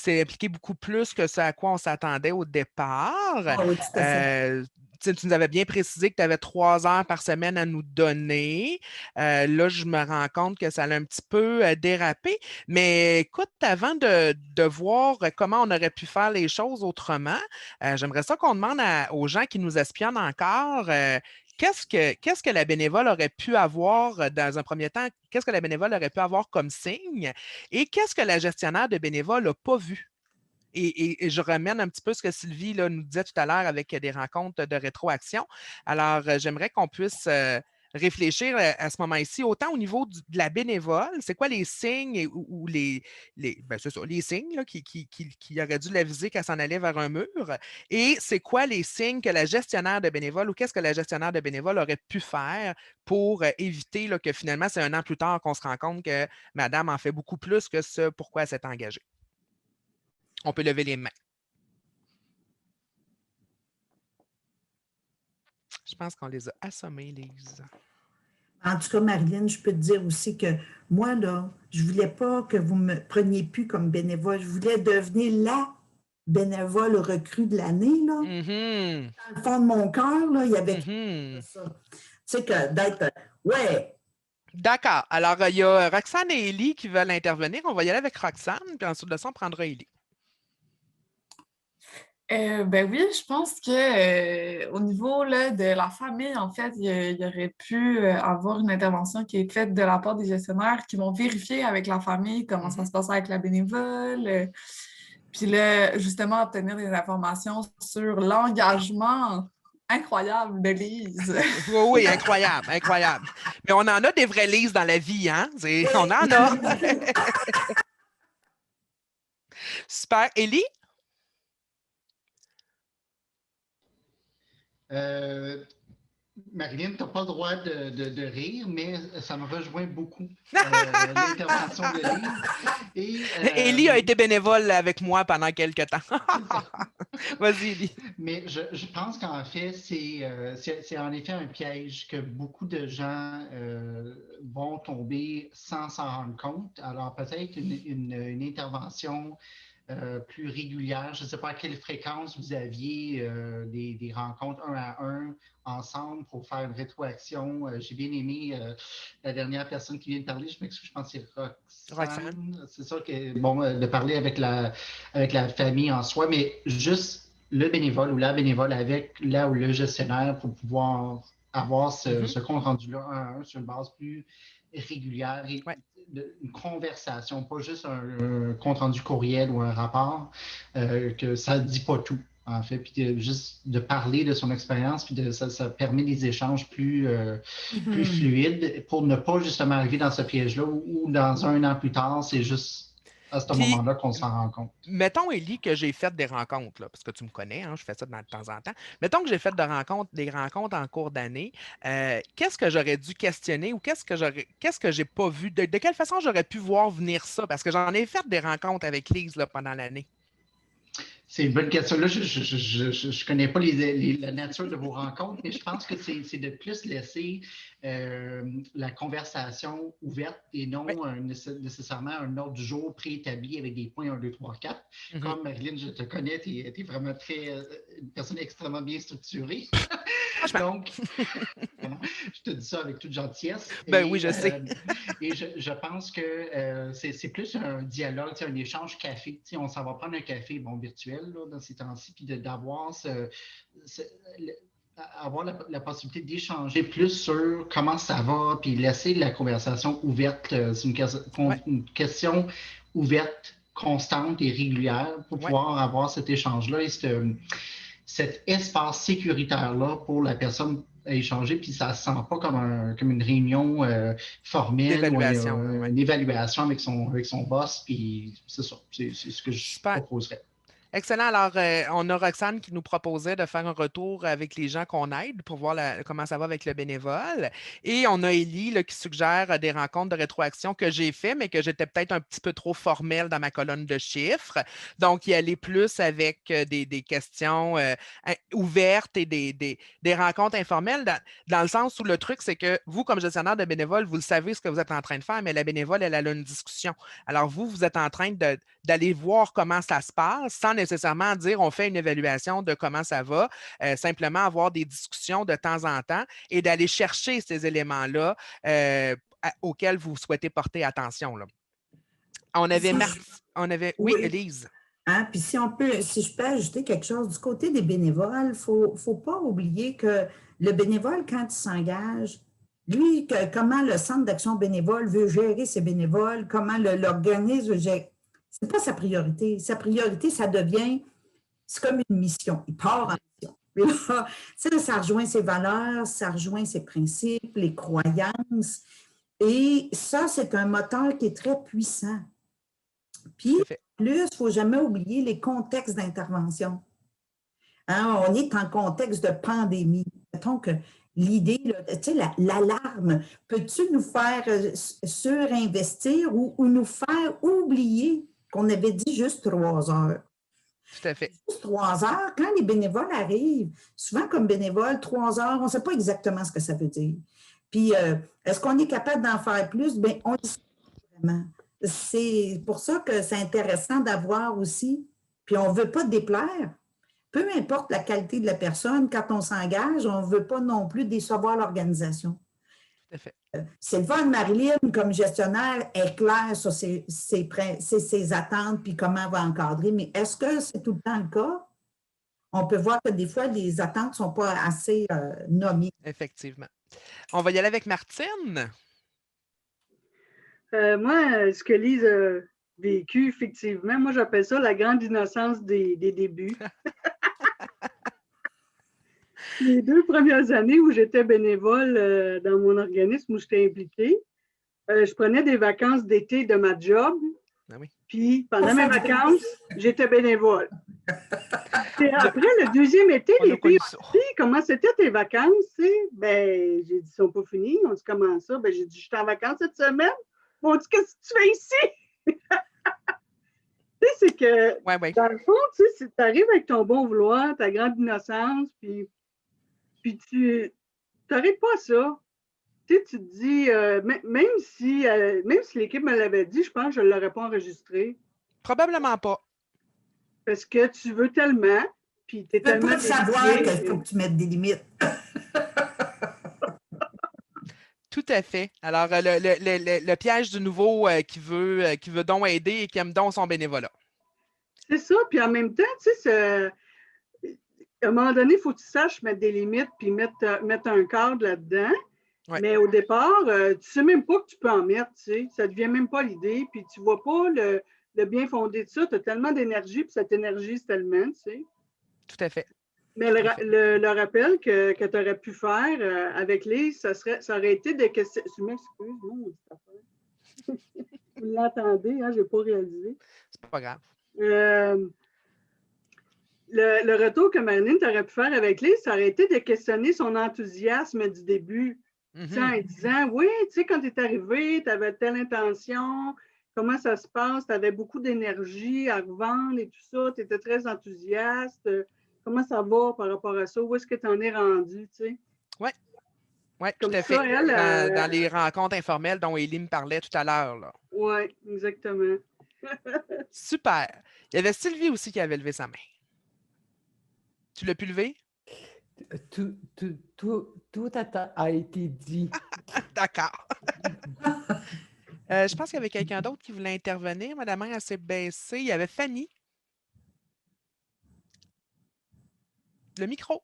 t'es impliqué beaucoup plus que ce à quoi on s'attendait au départ. Ah oui, tout à fait. Tu nous avais bien précisé que tu avais 3 heures par semaine à nous donner. Là, je me rends compte que ça a un petit peu dérapé. Mais écoute, avant de voir comment on aurait pu faire les choses autrement, j'aimerais ça qu'on demande aux gens qui nous espionnent encore. Qu'est-ce que la bénévole aurait pu avoir dans un premier temps? Qu'est-ce que la bénévole aurait pu avoir comme signe? Et qu'est-ce que la gestionnaire de bénévole n'a pas vu? Et je ramène un petit peu ce que Sylvie là, nous disait tout à l'heure avec des rencontres de rétroaction. Alors, j'aimerais qu'on puisse réfléchir à ce moment-ci, autant au niveau de la bénévole, c'est quoi les signes ou ben, c'est ça, les signes là, qui auraient dû l'aviser qu'elle s'en allait vers un mur, et c'est quoi les signes que la gestionnaire de bénévole ou qu'est-ce que la gestionnaire de bénévole aurait pu faire pour éviter là, que finalement, c'est 1 an plus tard qu'on se rend compte que madame en fait beaucoup plus que ce pourquoi elle s'est engagée. On peut lever les mains. Je pense qu'on les a assommés, Lise. En tout cas, Marilyn, je peux te dire aussi que moi, là, je ne voulais pas que vous me preniez plus comme bénévole. Je voulais devenir la bénévole recrue de l'année, là. Mm-hmm. Dans le fond de mon cœur, là, il y avait ça. Tu sais que d'être... Ouais. D'accord. Alors, il y a Roxane et Élie qui veulent intervenir. On va y aller avec Roxane, puis ensuite de ça, on prendra Élie. Ben oui, je pense que au niveau là, de la famille, en fait, il y aurait pu avoir une intervention qui est faite de la part des gestionnaires qui vont vérifier avec la famille comment ça se passe avec la bénévole. Puis là, justement, obtenir des informations sur l'engagement incroyable de Lise. Oui, oui, incroyable, incroyable. Mais on en a des vraies Lises dans la vie, hein? On en a. Super. Élie? Marilyn, tu n'as pas le droit de rire, mais ça me rejoint beaucoup, l'intervention de Lise. Élie a été bénévole avec moi pendant quelques temps. Vas-y, Élie. Mais je pense qu'en fait, c'est en effet un piège que beaucoup de gens vont tomber sans s'en rendre compte. Alors, peut-être une intervention plus régulière. Je ne sais pas à quelle fréquence vous aviez des rencontres 1 à 1 ensemble pour faire une rétroaction. J'ai bien aimé la dernière personne qui vient de parler. Je m'excuse, je pense que c'est Roxane. C'est ça que, bon, de parler avec la famille en soi, mais juste le bénévole ou la bénévole avec là ou le gestionnaire pour pouvoir avoir ce compte rendu-là 1 à 1 sur une base plus régulière et une conversation, pas juste un compte rendu courriel ou un rapport, que ça ne dit pas tout, en fait, puis juste de parler de son expérience, puis ça permet des échanges plus fluides pour ne pas justement arriver dans ce piège-là où dans 1 an plus tard, c'est juste à ce moment-là qu'on s'en rend compte. Mettons, Élie, que j'ai fait des rencontres, là, parce que tu me connais, hein, je fais ça de temps en temps. Mettons que j'ai fait des rencontres en cours d'année. Qu'est-ce que j'aurais dû questionner ou qu'est-ce que j'ai pas vu? De quelle façon j'aurais pu voir venir ça? Parce que j'en ai fait des rencontres avec Lise là, pendant l'année. C'est une bonne question. Là, je ne connais pas la nature de vos rencontres, mais je pense que c'est de plus laisser la conversation ouverte et non nécessairement un ordre du jour préétabli avec des points 1, 2, 3, 4. Comme Marilyn, je te connais, tu es vraiment une personne extrêmement bien structurée. Donc, je te dis ça avec toute gentillesse. Oui, je sais. Et je pense que c'est plus un dialogue, un échange café. On s'en va prendre un café virtuel là, dans ces temps-ci, puis d'avoir avoir la possibilité d'échanger plus sur comment ça va, puis laisser la conversation ouverte. C'est une question ouverte, constante et régulière pour pouvoir avoir cet échange-là et cet espace sécuritaire-là pour la personne échanger, puis ça ne se sent pas comme une réunion formelle d'évaluation, ou une évaluation avec son boss, puis c'est ça, c'est ce que je proposerais. Excellent. Alors, on a Roxane qui nous proposait de faire un retour avec les gens qu'on aide pour voir comment ça va avec le bénévole. Et on a Élie là, qui suggère des rencontres de rétroaction que j'ai fait, mais que j'étais peut-être un petit peu trop formelle dans ma colonne de chiffres. Donc, y aller plus avec des questions ouvertes et des rencontres informelles, dans le sens où le truc, c'est que vous, comme gestionnaire de bénévole, vous le savez ce que vous êtes en train de faire, mais la bénévole, elle a une discussion. Alors, vous êtes en train d'aller voir comment ça se passe sans nécessairement dire on fait une évaluation de comment ça va, simplement avoir des discussions de temps en temps et d'aller chercher ces éléments-là auxquels vous souhaitez porter attention. Là. On avait oui, Élise. Hein? Puis si je peux ajouter quelque chose, du côté des bénévoles, il ne faut pas oublier que le bénévole, quand il s'engage, lui, comment le Centre d'action bénévole veut gérer ses bénévoles, comment l'organisme veut gérer, ce n'est pas sa priorité. Sa priorité, c'est comme une mission. Il part en mission. Mais là, ça rejoint ses valeurs, ça rejoint ses principes, les croyances. Et ça, c'est un moteur qui est très puissant. Puis, plus, il ne faut jamais oublier les contextes d'intervention. Hein, on est en contexte de pandémie. Mettons que l'idée, tu sais, l'alarme, peux-tu nous faire surinvestir ou nous faire oublier qu'on avait dit juste 3 heures? Tout à fait. Juste 3 heures, quand les bénévoles arrivent, souvent comme bénévole, 3 heures, on ne sait pas exactement ce que ça veut dire. Puis, est-ce qu'on est capable d'en faire plus? Bien, on le sait vraiment. C'est pour ça que c'est intéressant d'avoir aussi, puis on ne veut pas déplaire. Peu importe la qualité de la personne, quand on s'engage, on ne veut pas non plus décevoir l'organisation. Tout à fait. C'est le fun, Marilyn, comme gestionnaire, est claire sur ses attentes puis comment elle va encadrer, mais est-ce que c'est tout le temps le cas? On peut voir que des fois, les attentes ne sont pas assez nommées. Effectivement. On va y aller avec Martine. Moi, ce que Lise a vécu, effectivement, moi, j'appelle ça la grande innocence des débuts. Les 2 premières années où j'étais bénévole dans mon organisme où j'étais impliquée, je prenais des vacances d'été de ma job. Ah oui. Puis, pendant mes vacances, j'étais bénévole. Et après, le 2e été, les filles ont dit comment c'était tes vacances? Ben, j'ai dit, ils sont pas finis. On dit, comment ça? Ben, j'ai dit, je suis en vacances cette semaine. On dit, qu'est-ce que tu fais ici? Tu sais, c'est que, dans le fond, tu sais, tu arrives avec ton bon vouloir, ta grande innocence, puis tu n'arrêtes pas ça. Tu sais, tu te dis, même si l'équipe me l'avait dit, je pense que je ne l'aurais pas enregistré. Probablement pas. Parce que tu veux tellement, puis tu es tellement... Tu peux savoir qu'il faut que tu mettes des limites. Tout à fait. Alors, le piège du nouveau qui veut donc aider et qui aime donc son bénévolat. C'est ça. Puis en même temps, tu sais, à un moment donné, il faut que tu saches mettre des limites puis mettre un cadre là-dedans. Ouais. Mais au départ, tu ne sais même pas que tu peux en mettre, tu sais. Ça ne devient même pas l'idée. Puis tu ne vois pas le bien fondé de ça. Tu as tellement d'énergie, puis cette énergie, c'est tellement, tu sais. Tout à fait. Mais le rappel que tu aurais pu faire avec Lise, ça aurait été des questions. Je m'excuse, non, vous l'entendez, hein, je n'ai pas réalisé. C'est pas grave. Le retour que Marilyn t'aurait pu faire avec Lise, ça aurait été de questionner son enthousiasme du début. En disant, oui, tu sais, quand tu es arrivé, tu avais telle intention, comment ça se passe, tu avais beaucoup d'énergie à revendre et tout ça, tu étais très enthousiaste. Comment ça va par rapport à ça? Où est-ce que tu en es rendu, tu sais? Oui, tout à fait. Dans les rencontres informelles dont Élie me parlait tout à l'heure. Oui, exactement. Super. Il y avait Sylvie aussi qui avait levé sa main. Tu l'as pu lever? Tout a été dit. D'accord. Je pense qu'il y avait quelqu'un d'autre qui voulait intervenir. Ma main s'est baissée. Il y avait Fanny. Le micro.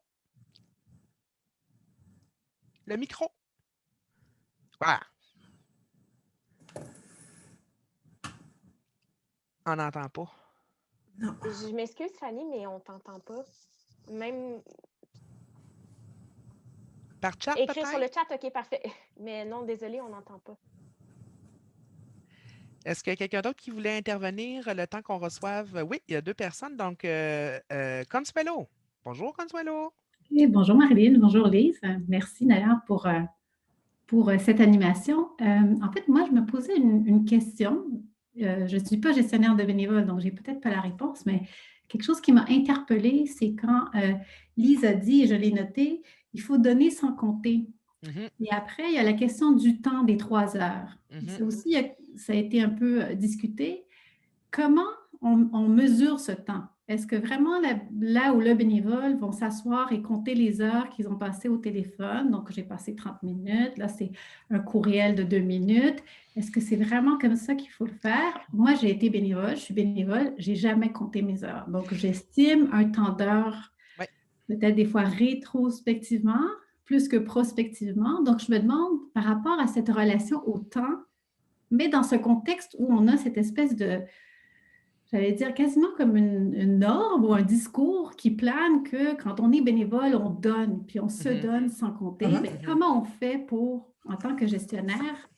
Le micro. Voilà. On n'entend pas. Non. Je m'excuse, Fanny, mais on ne t'entend pas. Même. Par chat, Écrire sur le peut-être? chat, OK, parfait. Mais non, désolé, on n'entend pas. Est-ce qu'il y a quelqu'un d'autre qui voulait intervenir le temps qu'on reçoive? Oui, il y a 2 personnes. Donc, Consuelo. Bonjour, Consuelo. Et bonjour Marilyn, bonjour Lise. Merci d'ailleurs pour cette animation. En fait, moi, je me posais une question. Je ne suis pas gestionnaire de bénévoles, donc je n'ai peut-être pas la réponse, mais quelque chose qui m'a interpellée, c'est quand Lise a dit, et je l'ai noté, il faut donner sans compter. Et après, il y a la question du temps des 3 heures. Ça aussi, ça a été un peu discuté. Comment on mesure ce temps? Est-ce que vraiment là où le bénévole vont s'asseoir et compter les heures qu'ils ont passées au téléphone? Donc, j'ai passé 30 minutes. Là, c'est un courriel de 2 minutes. Est-ce que c'est vraiment comme ça qu'il faut le faire? Moi, j'ai été bénévole, je suis bénévole, je n'ai jamais compté mes heures. Donc, j'estime un temps d'heure, peut-être des fois rétrospectivement, plus que prospectivement. Donc, je me demande, par rapport à cette relation au temps, mais dans ce contexte où on a cette espèce de, j'allais dire quasiment comme une norme ou un discours qui plane que quand on est bénévole, on donne, puis on se donne sans compter. Mais comment on fait pour, en tant que gestionnaire,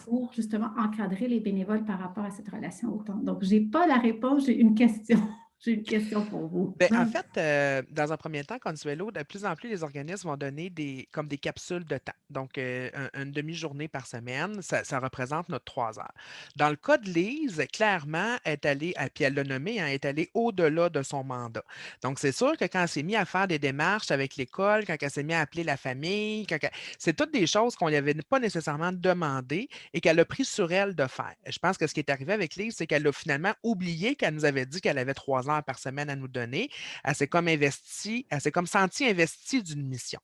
pour justement encadrer les bénévoles par rapport à cette relation au temps? Donc, je n'ai pas la réponse, j'ai une question. J'ai une question pour vous. Bien, en fait, dans un premier temps, Consuelo, de plus en plus, les organismes vont donner comme des capsules de temps. Donc, une demi-journée par semaine, ça représente notre 3 heures. Dans le cas de Lise, clairement, elle est allée, puis elle l'a nommé, elle est allée au-delà de son mandat. Donc, c'est sûr que quand elle s'est mise à faire des démarches avec l'école, quand elle s'est mise à appeler la famille, c'est toutes des choses qu'on lui avait pas nécessairement demandé et qu'elle a pris sur elle de faire. Je pense que ce qui est arrivé avec Lise, c'est qu'elle a finalement oublié qu'elle nous avait dit qu'elle avait 3 heures par semaine à nous donner. Elle s'est comme sentie investie d'une mission.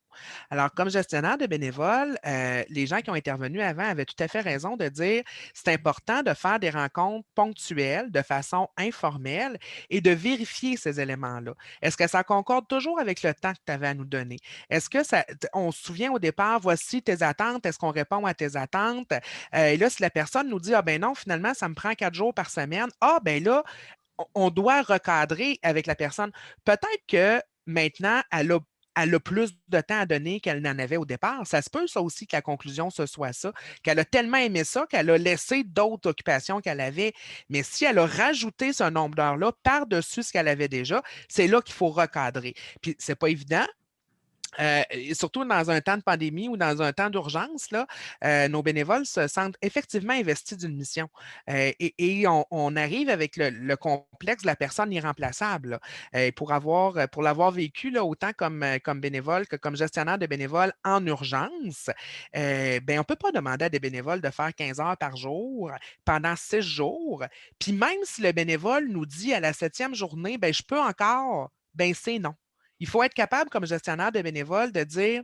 Alors, comme gestionnaire de bénévoles, les gens qui ont intervenu avant avaient tout à fait raison de dire c'est important de faire des rencontres ponctuelles de façon informelle et de vérifier ces éléments-là. Est-ce que ça concorde toujours avec le temps que tu avais à nous donner? Est-ce que on se souvient au départ, voici tes attentes, est-ce qu'on répond à tes attentes? Et là, si la personne nous dit, ah ben non, finalement, ça me prend 4 jours par semaine, ah ben là, on doit recadrer avec la personne. Peut-être que maintenant, elle a plus de temps à donner qu'elle n'en avait au départ. Ça se peut, ça aussi, que la conclusion, ce soit ça, qu'elle a tellement aimé ça qu'elle a laissé d'autres occupations qu'elle avait. Mais si elle a rajouté ce nombre d'heures-là par-dessus ce qu'elle avait déjà, c'est là qu'il faut recadrer. Puis, c'est pas évident. Et surtout dans un temps de pandémie ou dans un temps d'urgence, là, nos bénévoles se sentent effectivement investis d'une mission. Et on arrive avec le complexe de la personne irremplaçable. Pour l'avoir vécu là, autant comme bénévole que comme gestionnaire de bénévoles en urgence, ben, on ne peut pas demander à des bénévoles de faire 15 heures par jour pendant 6 jours. Puis même si le bénévole nous dit à la 7e journée, ben, je peux encore, ben, c'est non. Il faut être capable, comme gestionnaire de bénévoles, de dire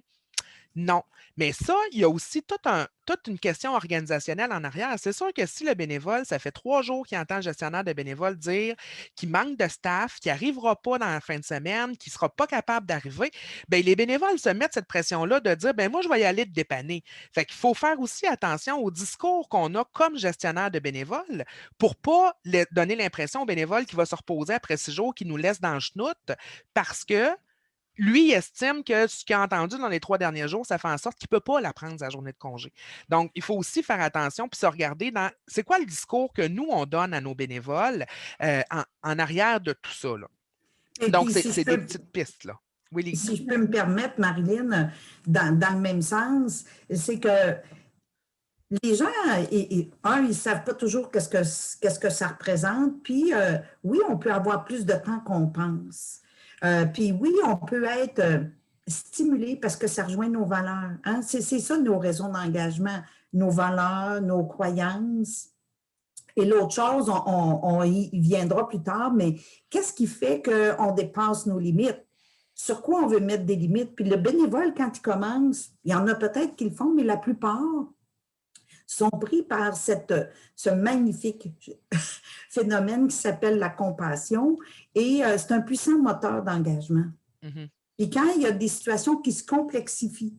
non. Mais ça, il y a aussi toute une question organisationnelle en arrière. C'est sûr que si le bénévole, ça fait 3 jours qu'il entend le gestionnaire de bénévoles dire qu'il manque de staff, qu'il n'arrivera pas dans la fin de semaine, qu'il ne sera pas capable d'arriver, bien, les bénévoles se mettent cette pression-là de dire ben moi, je vais y aller de dépanner. Fait qu'il faut faire aussi attention au discours qu'on a comme gestionnaire de bénévoles pour ne pas donner l'impression au bénévole qui va se reposer après 6 jours, qui nous laisse dans le chenoute parce que lui, il estime que ce qu'il a entendu dans les 3 derniers jours, ça fait en sorte qu'il ne peut pas la prendre sa journée de congé. Donc, il faut aussi faire attention puis se regarder dans c'est quoi le discours que nous, on donne à nos bénévoles en arrière de tout ça. Là. Donc, c'est des petites pistes. Là. Oui, Lise. Si je peux me permettre, Marilyn, dans le même sens, c'est que les gens, ils ne savent pas toujours qu'est-ce que ça représente. Puis, oui, on peut avoir plus de temps qu'on pense. Puis oui, on peut être stimulé parce que ça rejoint nos valeurs. Hein? C'est ça nos raisons d'engagement, nos valeurs, nos croyances. Et l'autre chose, on y viendra plus tard, mais qu'est-ce qui fait qu'on dépasse nos limites? Sur quoi on veut mettre des limites? Puis le bénévole, quand il commence, il y en a peut-être qui le font, mais la plupart sont pris par ce magnifique phénomène qui s'appelle la compassion et c'est un puissant moteur d'engagement. Et quand il y a des situations qui se complexifient,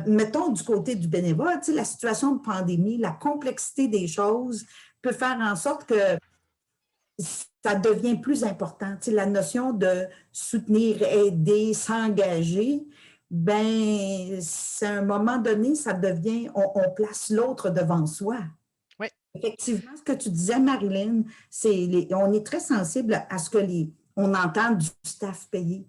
mettons du côté du bénévole, la situation de pandémie, la complexité des choses peut faire en sorte que ça devient plus important. La notion de soutenir, aider, s'engager, ben, c'est à un moment donné, ça devient, on place l'autre devant soi. Oui. Effectivement, ce que tu disais, Marilyn, on est très sensible à ce que on entend du staff payé.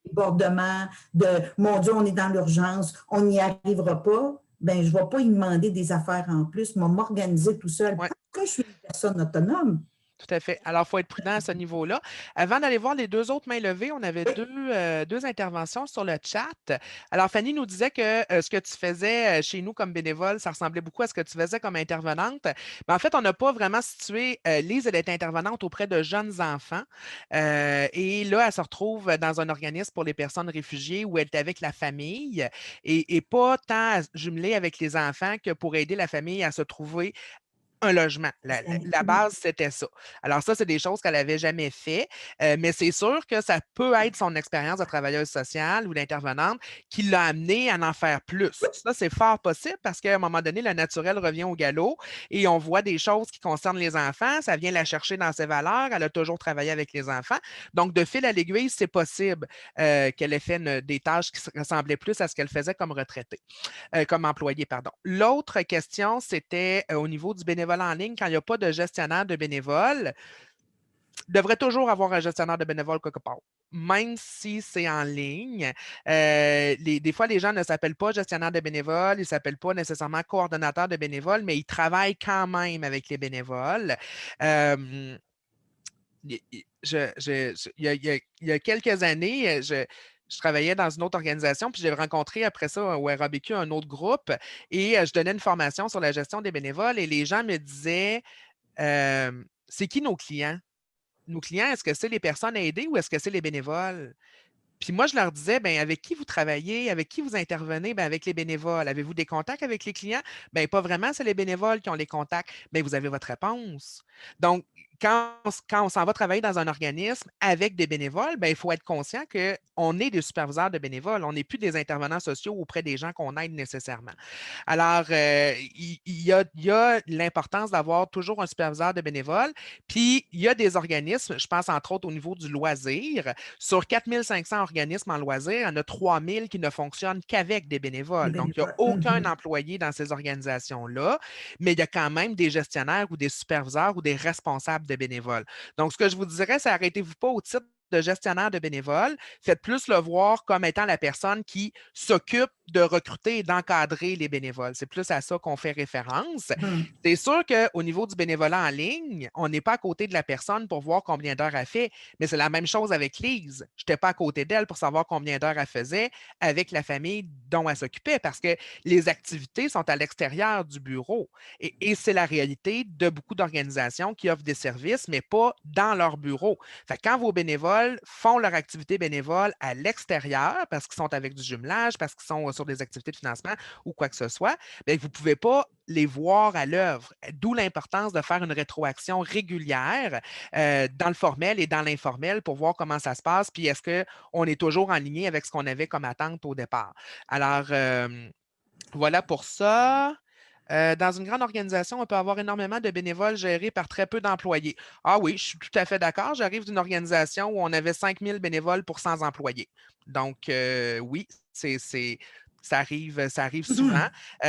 Débordement, de « mon Dieu, on est dans l'urgence, on n'y arrivera pas », ben je ne vais pas y demander des affaires en plus, mais m'organiser tout seul parce que je suis une personne autonome. Tout à fait. Alors, il faut être prudent à ce niveau-là. Avant d'aller voir les deux autres mains levées, on avait deux interventions sur le chat. Alors, Fanny nous disait que ce que tu faisais chez nous comme bénévole, ça ressemblait beaucoup à ce que tu faisais comme intervenante. Mais en fait, on n'a pas vraiment situé. Lise, elle est intervenante auprès de jeunes enfants. Et là, elle se retrouve dans un organisme pour les personnes réfugiées où elle est avec la famille et pas tant jumelée avec les enfants que pour aider la famille à se trouver un logement. La base, c'était ça. Alors ça, c'est des choses qu'elle n'avait jamais fait, mais c'est sûr que ça peut être son expérience de travailleuse sociale ou d'intervenante qui l'a amenée à en faire plus. Ça, c'est fort possible parce qu'à un moment donné, le naturel revient au galop et on voit des choses qui concernent les enfants, ça vient la chercher dans ses valeurs, elle a toujours travaillé avec les enfants. Donc, de fil à l'aiguille, c'est possible qu'elle ait fait des tâches qui ressemblaient plus à ce qu'elle faisait comme retraitée, comme employée, pardon. L'autre question, c'était au niveau du bénévolat en ligne, quand il n'y a pas de gestionnaire de bénévoles, il devrait toujours avoir un gestionnaire de bénévoles quelque part, même si c'est en ligne. Des fois, les gens ne s'appellent pas gestionnaire de bénévoles, ils ne s'appellent pas nécessairement coordonnateur de bénévoles, mais ils travaillent quand même avec les bénévoles. Il y a quelques années, je travaillais dans une autre organisation, puis j'ai rencontré après ça au RABQ un autre groupe et je donnais une formation sur la gestion des bénévoles et les gens me disaient c'est qui nos clients? Nos clients, est-ce que c'est les personnes à aider ou est-ce que c'est les bénévoles? Puis moi, je leur disais, bien, avec qui vous travaillez, avec qui vous intervenez? Bien, avec les bénévoles. Avez-vous des contacts avec les clients? Bien, pas vraiment, c'est les bénévoles qui ont les contacts. Bien, vous avez votre réponse. Donc, quand on s'en va travailler dans un organisme avec des bénévoles, bien, il faut être conscient qu'on est des superviseurs de bénévoles. On n'est plus des intervenants sociaux auprès des gens qu'on aide nécessairement. Alors, il y a l'importance d'avoir toujours un superviseur de bénévoles. Puis, il y a des organismes, je pense entre autres au niveau du loisir, sur 4500 organismes en loisir, il y en a 3000 qui ne fonctionnent qu'avec des bénévoles. Donc, il n'y a aucun employé dans ces organisations-là, mais il y a quand même des gestionnaires ou des superviseurs ou des responsables de bénévoles. Donc, ce que je vous dirais, c'est arrêtez-vous pas au titre de gestionnaire de bénévoles, faites plus le voir comme étant la personne qui s'occupe de recruter et d'encadrer les bénévoles. C'est plus à ça qu'on fait référence. C'est sûr qu'au niveau du bénévolat en ligne, on n'est pas à côté de la personne pour voir combien d'heures elle fait, mais c'est la même chose avec Lise. Je n'étais pas à côté d'elle pour savoir combien d'heures elle faisait avec la famille dont elle s'occupait parce que les activités sont à l'extérieur du bureau. Et c'est la réalité de beaucoup d'organisations qui offrent des services, mais pas dans leur bureau. Fait que quand vos bénévoles font leur activité bénévole à l'extérieur parce qu'ils sont avec du jumelage, parce qu'ils sont sur des activités de financement ou quoi que ce soit, bien, vous ne pouvez pas les voir à l'œuvre. D'où l'importance de faire une rétroaction régulière dans le formel et dans l'informel pour voir comment ça se passe, puis est-ce qu'on est toujours en ligne avec ce qu'on avait comme attente au départ. Alors, voilà pour ça. Dans une grande organisation, on peut avoir énormément de bénévoles gérés par très peu d'employés. Ah oui, je suis tout à fait d'accord. J'arrive d'une organisation où on avait 5000 bénévoles pour 100 employés. Donc, oui, ça arrive souvent.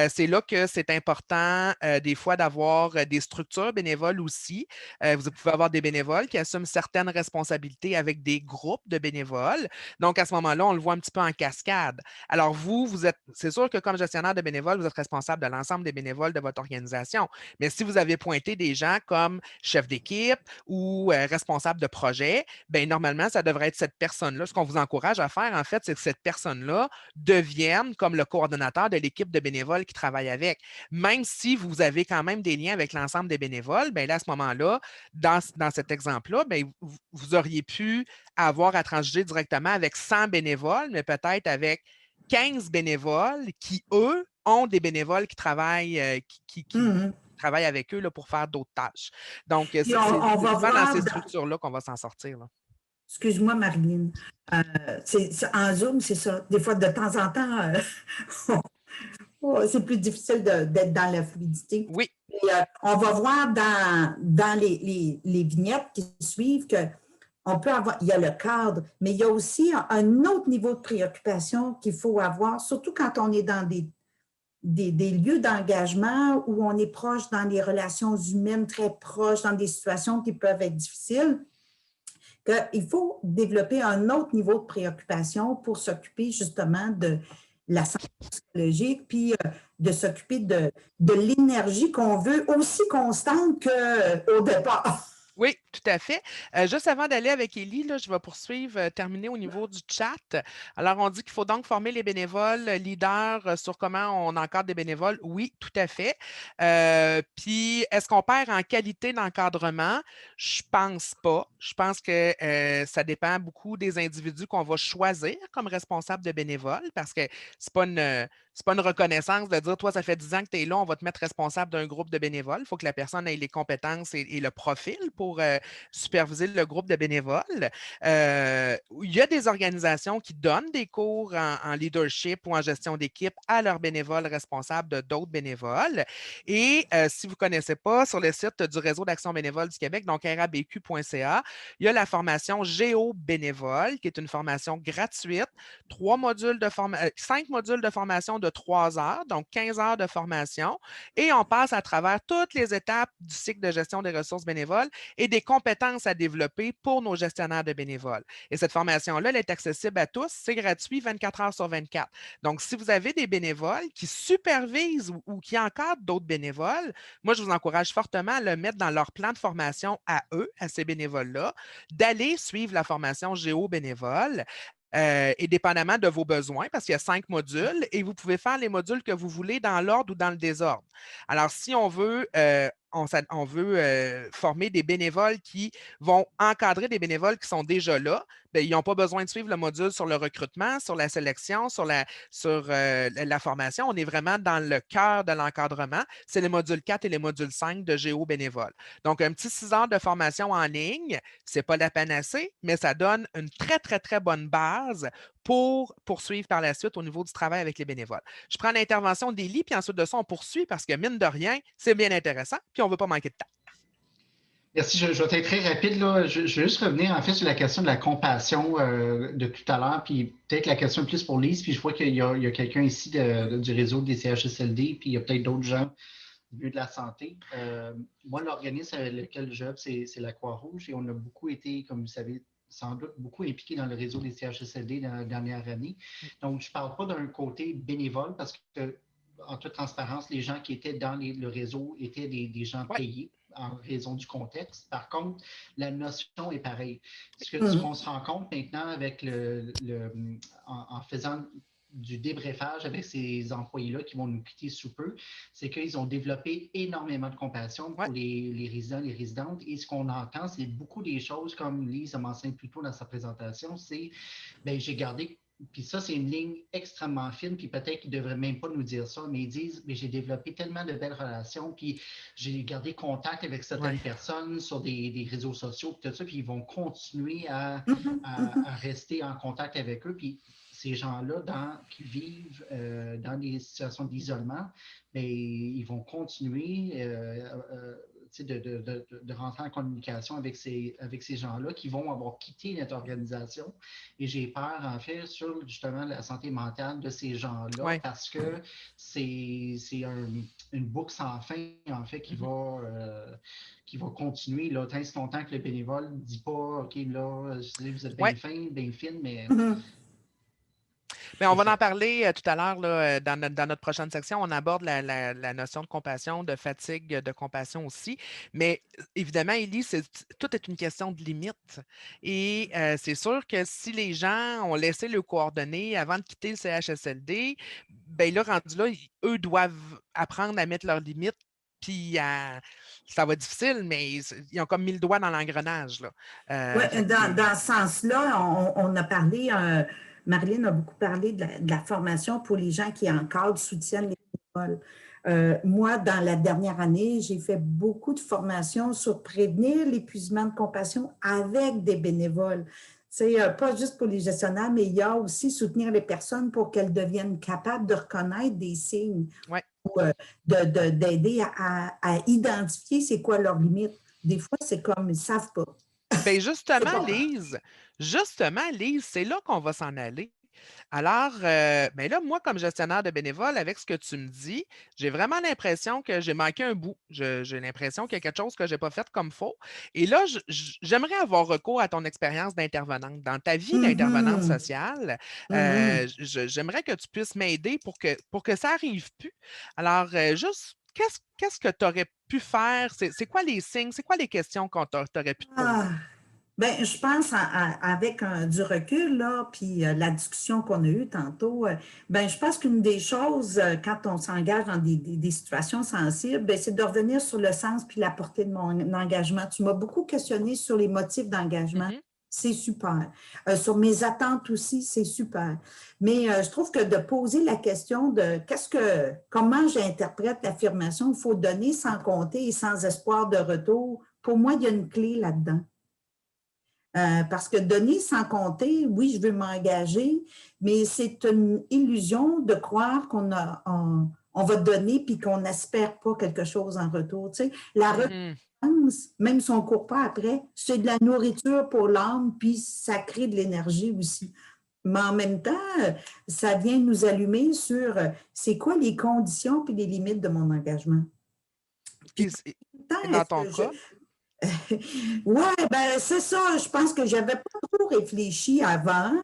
C'est là que c'est important des fois d'avoir des structures bénévoles aussi. Vous pouvez avoir des bénévoles qui assument certaines responsabilités avec des groupes de bénévoles. Donc, à ce moment-là, on le voit un petit peu en cascade. Alors, c'est sûr que comme gestionnaire de bénévoles, vous êtes responsable de l'ensemble des bénévoles de votre organisation. Mais si vous avez pointé des gens comme chef d'équipe ou responsable de projet, bien, normalement, ça devrait être cette personne-là. Ce qu'on vous encourage à faire, en fait, c'est que cette personne-là devienne comme le coordonnateur de l'équipe de bénévoles qui travaille avec. Même si vous avez quand même des liens avec l'ensemble des bénévoles, bien là, à ce moment-là, dans cet exemple-là, bien, vous auriez pu avoir à transiger directement avec 100 bénévoles, mais peut-être avec 15 bénévoles qui, eux, ont des bénévoles qui travaillent, qui travaillent avec eux là, pour faire d'autres tâches. Donc, c'est souvent dans ces structures-là qu'on va s'en sortir. Là. Excuse-moi, Marilyn. En Zoom, c'est ça. Des fois, de temps en temps, c'est plus difficile d'être dans la fluidité. Oui. Et, on va voir dans les vignettes qui suivent que on peut avoir, il y a le cadre, mais il y a aussi un autre niveau de préoccupation qu'il faut avoir, surtout quand on est dans des lieux d'engagement où on est proche dans les relations humaines, très proches, dans des situations qui peuvent être difficiles, qu'il faut développer un autre niveau de préoccupation pour s'occuper justement de la santé psychologique, puis de s'occuper de l'énergie qu'on veut aussi constante qu'au départ. Oui, tout à fait. Juste avant d'aller avec Élie, là, je vais poursuivre, terminer au niveau du chat. Alors, on dit qu'il faut donc former les bénévoles leaders sur comment on encadre des bénévoles. Oui, tout à fait. Puis, est-ce qu'on perd en qualité d'encadrement? Je pense pas. Je pense que ça dépend beaucoup des individus qu'on va choisir comme responsables de bénévoles parce que c'est pas une reconnaissance de dire, toi, ça fait 10 ans que tu es là, on va te mettre responsable d'un groupe de bénévoles. Il faut que la personne ait les compétences et le profil pour superviser le groupe de bénévoles. Il y a des organisations qui donnent des cours en leadership ou en gestion d'équipe à leurs bénévoles responsables de d'autres bénévoles. Et si vous ne connaissez pas, sur le site du Réseau d'action bénévole du Québec, donc rabq.ca, il y a la formation Géo-bénévole, qui est une formation gratuite, 5 modules de formation de 3 heures, donc 15 heures de formation, et on passe à travers toutes les étapes du cycle de gestion des ressources bénévoles et des compétences à développer pour nos gestionnaires de bénévoles. Et cette formation-là, elle est accessible à tous, c'est gratuit 24 heures sur 24. Donc, si vous avez des bénévoles qui supervisent ou qui encadrent d'autres bénévoles, moi, je vous encourage fortement à le mettre dans leur plan de formation à eux, à ces bénévoles-là, d'aller suivre la formation Géo-bénévole. Et dépendamment de vos besoins, parce qu'il y a 5 modules, et vous pouvez faire les modules que vous voulez dans l'ordre ou dans le désordre. Alors, si on veut former des bénévoles qui vont encadrer des bénévoles qui sont déjà là, bien, ils n'ont pas besoin de suivre le module sur le recrutement, sur la sélection, sur la formation. On est vraiment dans le cœur de l'encadrement. C'est les modules 4 et les modules 5 de Géo bénévole. Donc, un petit 6 heures de formation en ligne, ce n'est pas la panacée, mais ça donne une très, très, très bonne base pour poursuivre par la suite au niveau du travail avec les bénévoles. Je prends l'intervention d'Élie, puis ensuite de ça, on poursuit parce que, mine de rien, c'est bien intéressant, puis on ne veut pas manquer de temps. Merci, je vais être très rapide, là. Je vais juste revenir en fait sur la question de la compassion de tout à l'heure, puis peut-être la question plus pour Lise, puis je vois qu'il y a quelqu'un ici du réseau des CHSLD, puis il y a peut-être d'autres gens du milieu de la santé. Moi, l'organisme avec lequel je joue, c'est la Croix-Rouge, et on a beaucoup été, comme vous savez, sans doute beaucoup impliqués dans le réseau des CHSLD dans la dernière année. Donc, je ne parle pas d'un côté bénévole parce que, en toute transparence, les gens qui étaient dans le réseau étaient des gens payés en raison du contexte. Par contre, la notion est pareille. Ce qu'on se rend compte maintenant avec en faisant du débriefage avec ces employés-là qui vont nous quitter sous peu, c'est qu'ils ont développé énormément de compassion pour les résidents, les résidentes. Et ce qu'on entend, c'est beaucoup des choses, comme Lise a mentionné plus tôt dans sa présentation, c'est, bien, j'ai gardé, puis ça, c'est une ligne extrêmement fine, puis peut-être qu'ils ne devraient même pas nous dire ça, mais ils disent, mais j'ai développé tellement de belles relations, puis j'ai gardé contact avec certaines personnes sur des réseaux sociaux, puis tout ça, puis ils vont continuer à rester en contact avec eux, puis ces gens-là qui vivent dans des situations d'isolement, bien, ils vont continuer de rentrer en communication avec ces gens-là qui vont avoir quitté notre organisation. Et j'ai peur, en fait, sur justement la santé mentale de ces gens-là, parce que c'est une boucle sans fin, en fait, qui va continuer là, tant si longtemps que le bénévole ne dit pas, OK, là, vous êtes bien fin, bien fine, mais... Mais on va en parler tout à l'heure dans notre prochaine section. On aborde la notion de compassion, de fatigue, de compassion aussi. Mais évidemment, Élie, tout est une question de limite. Et c'est sûr que si les gens ont laissé leurs coordonnées avant de quitter le CHSLD, bien là, rendu là, eux doivent apprendre à mettre leurs limites. Puis ça va être difficile, mais ils ont comme mis le doigt dans l'engrenage. Oui, dans ce sens-là, on a parlé... Marilyn a beaucoup parlé de la formation pour les gens qui encadrent, soutiennent les bénévoles. Moi, dans la dernière année, j'ai fait beaucoup de formations sur prévenir l'épuisement de compassion avec des bénévoles. C'est pas juste pour les gestionnaires, mais il y a aussi soutenir les personnes pour qu'elles deviennent capables de reconnaître des signes ou d'aider à identifier c'est quoi leurs limites. Des fois, c'est comme ils ne savent pas. Bien, justement, Lise, c'est là qu'on va s'en aller. Alors, ben là, moi, comme gestionnaire de bénévoles, avec ce que tu me dis, j'ai vraiment l'impression que j'ai manqué un bout. J'ai l'impression qu'il y a quelque chose que je n'ai pas fait comme faut. Et là, j'aimerais avoir recours à ton expérience d'intervenante. Dans ta vie d'intervenante sociale, j'aimerais que tu puisses m'aider pour que ça n'arrive plus. Alors, juste, qu'est-ce que tu aurais pu faire? C'est quoi les signes? C'est quoi les questions qu'on t'aurait pu te poser? Bien, je pense avec du recul, là, puis la discussion qu'on a eue tantôt, ben, je pense qu'une des choses, quand on s'engage dans des situations sensibles, ben, c'est de revenir sur le sens puis la portée de mon engagement. Tu m'as beaucoup questionné sur les motifs d'engagement. C'est super. Sur mes attentes aussi, c'est super. Mais je trouve que de poser la question de comment j'interprète l'affirmation, il faut donner sans compter et sans espoir de retour. Pour moi, il y a une clé là-dedans. Parce que donner sans compter, oui, je veux m'engager, mais c'est une illusion de croire qu'on va donner puis qu'on n'espère pas quelque chose en retour. Tu sais, la reconnaissance, même si on ne court pas après, c'est de la nourriture pour l'âme, puis ça crée de l'énergie aussi. Mais en même temps, ça vient nous allumer sur c'est quoi les conditions puis les limites de mon engagement. Puis, dans ton cas? Oui, ben c'est ça. Je pense que je n'avais pas trop réfléchi avant.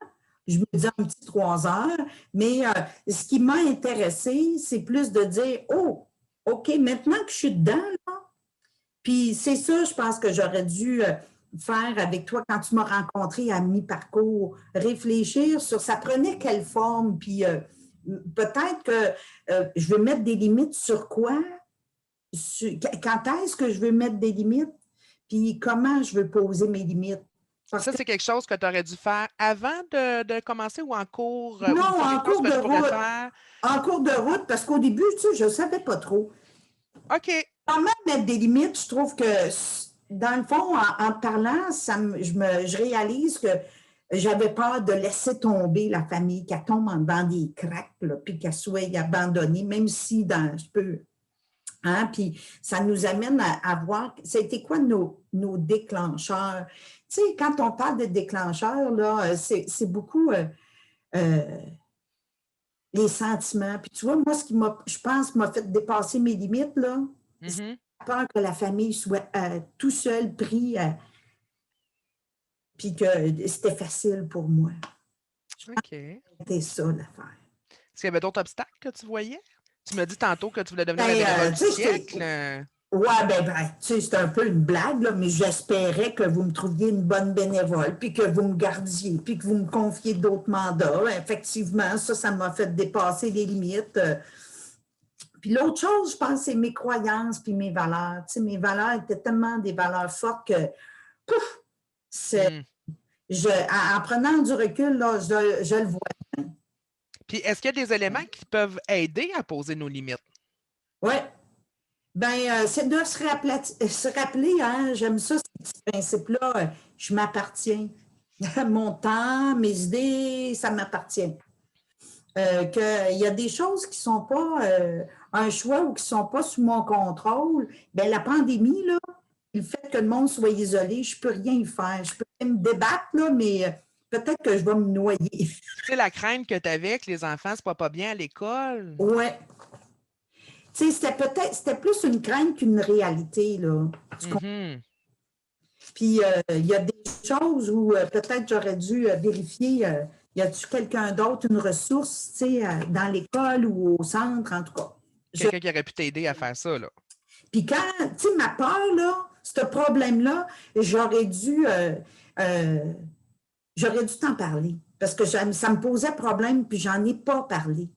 Je me disais un petit 3 heures. Mais ce qui m'a intéressé, c'est plus de dire, oh, OK, maintenant que je suis dedans, là, puis c'est ça, je pense que j'aurais dû faire avec toi quand tu m'as rencontré à mi-parcours, réfléchir sur ça prenait quelle forme, puis peut-être que je veux mettre des limites sur quoi? Quand est-ce que je veux mettre des limites? Puis comment je veux poser mes limites. Ça, c'est quelque chose que tu aurais dû faire avant de commencer ou en cours? Non, en cours de route. En cours de route, parce qu'au début, tu sais, je ne savais pas trop. OK. Comment mettre des limites, je trouve que, dans le fond, en parlant, je réalise que j'avais peur de laisser tomber la famille, qu'elle tombe dans des cracks, là, puis qu'elle soit abandonnée, même si je peux... Hein? Puis ça nous amène à voir, c'était quoi nos déclencheurs. Tu sais, quand on parle de déclencheurs, là, c'est beaucoup les sentiments. Puis tu vois, moi, ce qui je pense, m'a fait dépasser mes limites, là, c'est la peur que la famille soit tout seul pris, puis que c'était facile pour moi. OK. C'était ça l'affaire. Est-ce qu'il y avait d'autres obstacles que tu voyais? Tu m'as dit tantôt que tu voulais devenir la bénévole du siècle. Oui, tu sais, c'est un peu une blague, là, mais j'espérais que vous me trouviez une bonne bénévole, puis que vous me gardiez, puis que vous me confiez d'autres mandats. Effectivement, ça m'a fait dépasser les limites. Puis l'autre chose, je pense, c'est mes croyances puis mes valeurs. Tu sais, mes valeurs étaient tellement des valeurs fortes que, pouf, en prenant du recul, là, je le vois. Puis, est-ce qu'il y a des éléments qui peuvent aider à poser nos limites? Oui. Bien, c'est de se rappeler, hein, j'aime ça, ce principe-là, je m'appartiens. Mon temps, mes idées, ça m'appartient. Qu'il y a des choses qui ne sont pas un choix ou qui ne sont pas sous mon contrôle. Bien, la pandémie, là, le fait que le monde soit isolé, je ne peux rien y faire. Je peux me débattre, là, mais... peut-être que je vais me noyer. Tu sais, la crainte que tu avais que les enfants ne soient pas bien à l'école. Oui. Tu sais, c'était plus une crainte qu'une réalité, là. Puis, il y a des choses où peut-être j'aurais dû vérifier, y a-t-il quelqu'un d'autre, une ressource, tu sais, dans l'école ou au centre, en tout cas. Quelqu'un qui aurait pu t'aider à faire ça, là. Puis quand, tu sais, ma peur, là, ce problème-là, j'aurais dû t'en parler parce que ça me posait problème puis j'en ai pas parlé.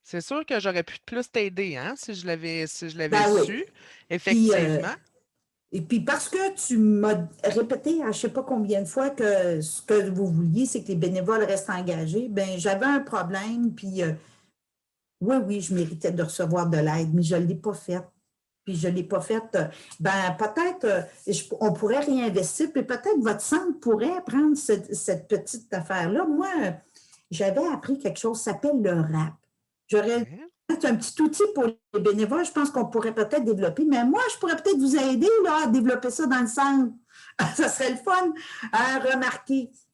C'est sûr que j'aurais pu plus t'aider, hein, si je l'avais su, oui. effectivement. Et puis parce que tu m'as répété à je ne sais pas combien de fois que ce que vous vouliez, c'est que les bénévoles restent engagés, bien, j'avais un problème, puis oui, je méritais de recevoir de l'aide, mais je ne l'ai pas fait. Puis je ne l'ai pas fait, bien, peut-être on pourrait réinvestir, puis peut-être votre centre pourrait prendre cette petite affaire-là. Moi, j'avais appris quelque chose qui s'appelle le RAP. J'aurais peut-être un petit outil pour les bénévoles, je pense qu'on pourrait peut-être développer, mais moi, je pourrais peut-être vous aider là, à développer ça dans le centre. Ça serait le fun.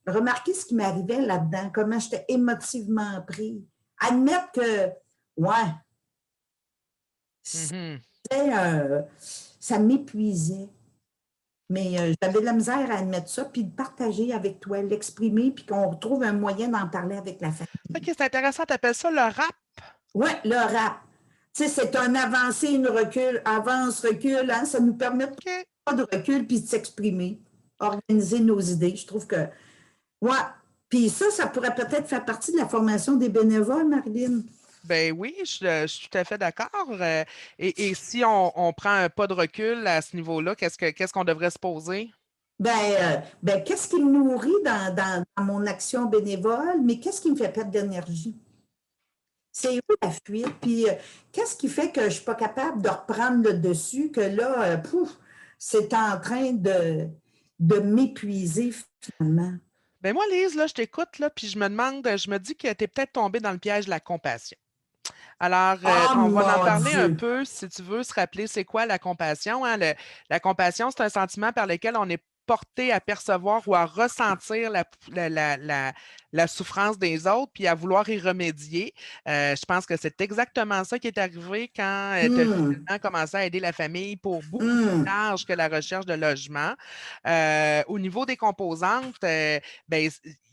Remarquer ce qui m'arrivait là-dedans, comment j'étais émotivement pris. Admettre que, ça m'épuisait. Mais j'avais de la misère à admettre ça, puis de partager avec toi, l'exprimer, puis qu'on retrouve un moyen d'en parler avec la famille. OK, c'est intéressant. Tu appelles ça le rap? Oui, le rap. Tu sais, c'est un avancé, une recul, avance, recul. Hein? Ça nous permet de pas de recul puis de s'exprimer, organiser nos idées. Je trouve que, Puis ça pourrait peut-être faire partie de la formation des bénévoles, Marilyn. Ben oui, je suis tout à fait d'accord. Et si on prend un pas de recul à ce niveau-là, qu'est-ce qu'on devrait se poser? Qu'est-ce qui me nourrit dans mon action bénévole, mais qu'est-ce qui me fait perdre d'énergie? C'est où la fuite? Puis qu'est-ce qui fait que je ne suis pas capable de reprendre le dessus, que là, c'est en train de m'épuiser finalement? Ben moi, Lise, là, je t'écoute, là, puis je me dis que tu es peut-être tombée dans le piège de la compassion. Alors, on va en parler un peu, si tu veux, se rappeler c'est quoi la compassion. Hein? La compassion, c'est un sentiment par lequel on est porté à percevoir ou à ressentir la souffrance des autres, puis à vouloir y remédier. Je pense que c'est exactement ça qui est arrivé quand tu as finalement commencé à aider la famille pour beaucoup plus large que la recherche de logement. Au niveau des composantes,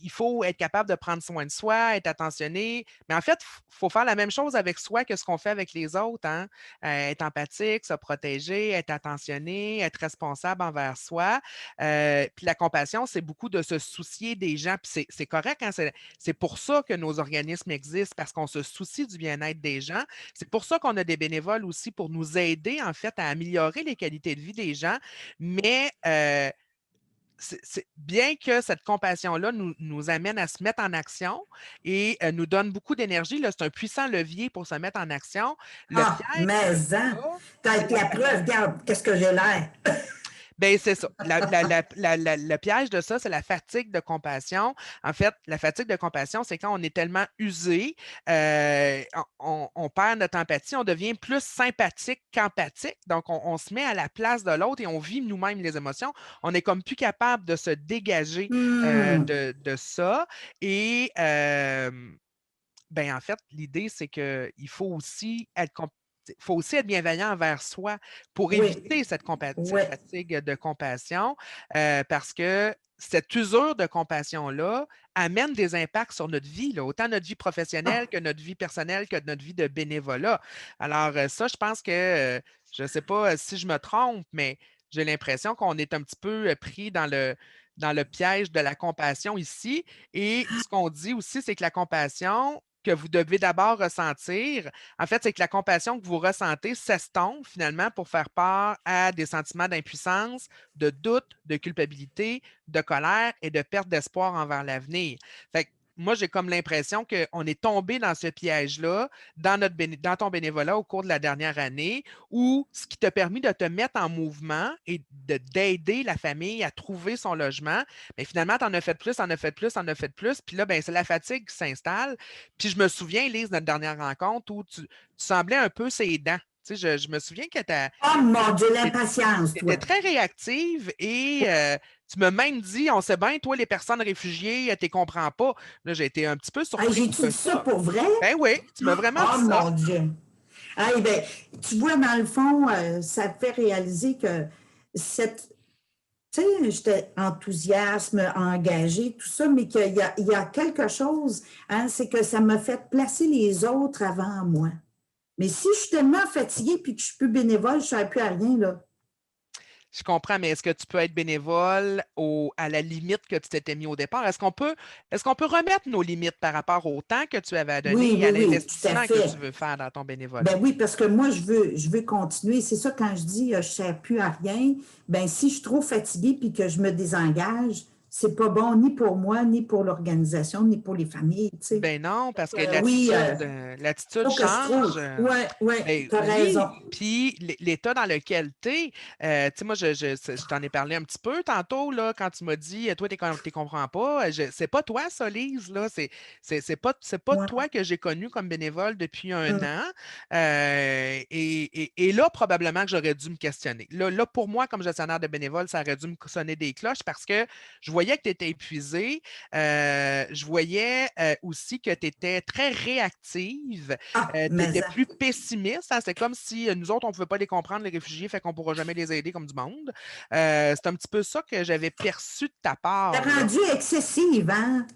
il faut être capable de prendre soin de soi, être attentionné. Mais en fait, il faut faire la même chose avec soi que ce qu'on fait avec les autres. Hein? Être empathique, se protéger, être attentionné, être responsable envers soi. Puis la compassion, c'est beaucoup de se soucier des gens. Puis c'est correct, hein? C'est pour ça que nos organismes existent, parce qu'on se soucie du bien-être des gens. C'est pour ça qu'on a des bénévoles aussi pour nous aider, en fait, à améliorer les qualités de vie des gens. Mais c'est bien que cette compassion-là nous amène à se mettre en action et nous donne beaucoup d'énergie. C'est un puissant levier pour se mettre en action. T'as été la preuve, regarde, qu'est-ce que j'ai l'air? Bien, c'est ça. Le piège de ça, c'est la fatigue de compassion. En fait, la fatigue de compassion, c'est quand on est tellement usé, on perd notre empathie, on devient plus sympathique qu'empathique. Donc, on se met à la place de l'autre et on vit nous-mêmes les émotions. On n'est comme plus capable de se dégager de ça. Et en fait, l'idée, c'est qu'il faut aussi être bienveillant envers soi pour éviter cette fatigue de compassion, parce que cette usure de compassion-là amène des impacts sur notre vie, là, autant notre vie professionnelle que notre vie personnelle, que notre vie de bénévolat. Alors ça, je pense que, je ne sais pas si je me trompe, mais j'ai l'impression qu'on est un petit peu pris dans le piège de la compassion ici. Et ce qu'on dit aussi, c'est que la compassion que vous devez d'abord ressentir, en fait, c'est que la compassion que vous ressentez s'estompe finalement pour faire part à des sentiments d'impuissance, de doute, de culpabilité, de colère et de perte d'espoir envers l'avenir. Fait que moi, j'ai comme l'impression qu'on est tombé dans ce piège-là dans ton bénévolat au cours de la dernière année, où ce qui t'a permis de te mettre en mouvement et d'aider la famille à trouver son logement, mais finalement, tu en as fait plus, puis là, c'est la fatigue qui s'installe. Puis je me souviens, Lise, notre dernière rencontre, où tu semblais un peu ses dents. Tu sais, je me souviens que oh mon Dieu, l'impatience, tu étais très réactive et tu m'as même dit, on sait bien, toi, les personnes réfugiées, tu ne les comprends pas. Là, j'ai été un petit peu surprise. J'ai-tu dit ça pour vrai? Ben oui, tu m'as vraiment dit ça. Oh mon Dieu! Tu vois, dans le fond, ça te fait réaliser que tu sais, j'étais enthousiasme, engagée, tout ça, mais qu'il y a quelque chose, hein, c'est que ça m'a fait placer les autres avant moi. Mais si je suis tellement fatiguée et que je suis plus bénévole, je ne serai plus à rien, là. Je comprends, mais est-ce que tu peux être bénévole à la limite que tu t'étais mis au départ? Est-ce qu'on peut remettre nos limites par rapport au temps que tu avais à donner et à l'investissement que tu veux faire dans ton bénévolat? Ben oui, parce que moi, je veux continuer. C'est ça, quand je dis je ne sers plus à rien, si je suis trop fatiguée et que je me désengage, c'est pas bon ni pour moi, ni pour l'organisation, ni pour les familles. Tu sais. Ben non, parce que l'attitude faut que change. Oui, tu as raison. Puis l'état dans lequel tu es, tu sais, moi, je t'en ai parlé un petit peu tantôt, là, quand tu m'as dit, toi, tu ne comprends pas. C'est pas toi, ça, Lise, là. C'est pas toi que j'ai connu comme bénévole depuis un an. Et là, probablement que j'aurais dû me questionner. Là, pour moi, comme gestionnaire de bénévole, ça aurait dû me sonner des cloches parce que je voyais que tu étais épuisée. Je voyais aussi que tu étais très réactive. Tu étais plus pessimiste. Hein? C'est comme si nous autres, on ne pouvait pas les comprendre, les réfugiés, fait qu'on ne pourra jamais les aider comme du monde. C'est un petit peu ça que j'avais perçu de ta part. T'as rendu excessive, hein?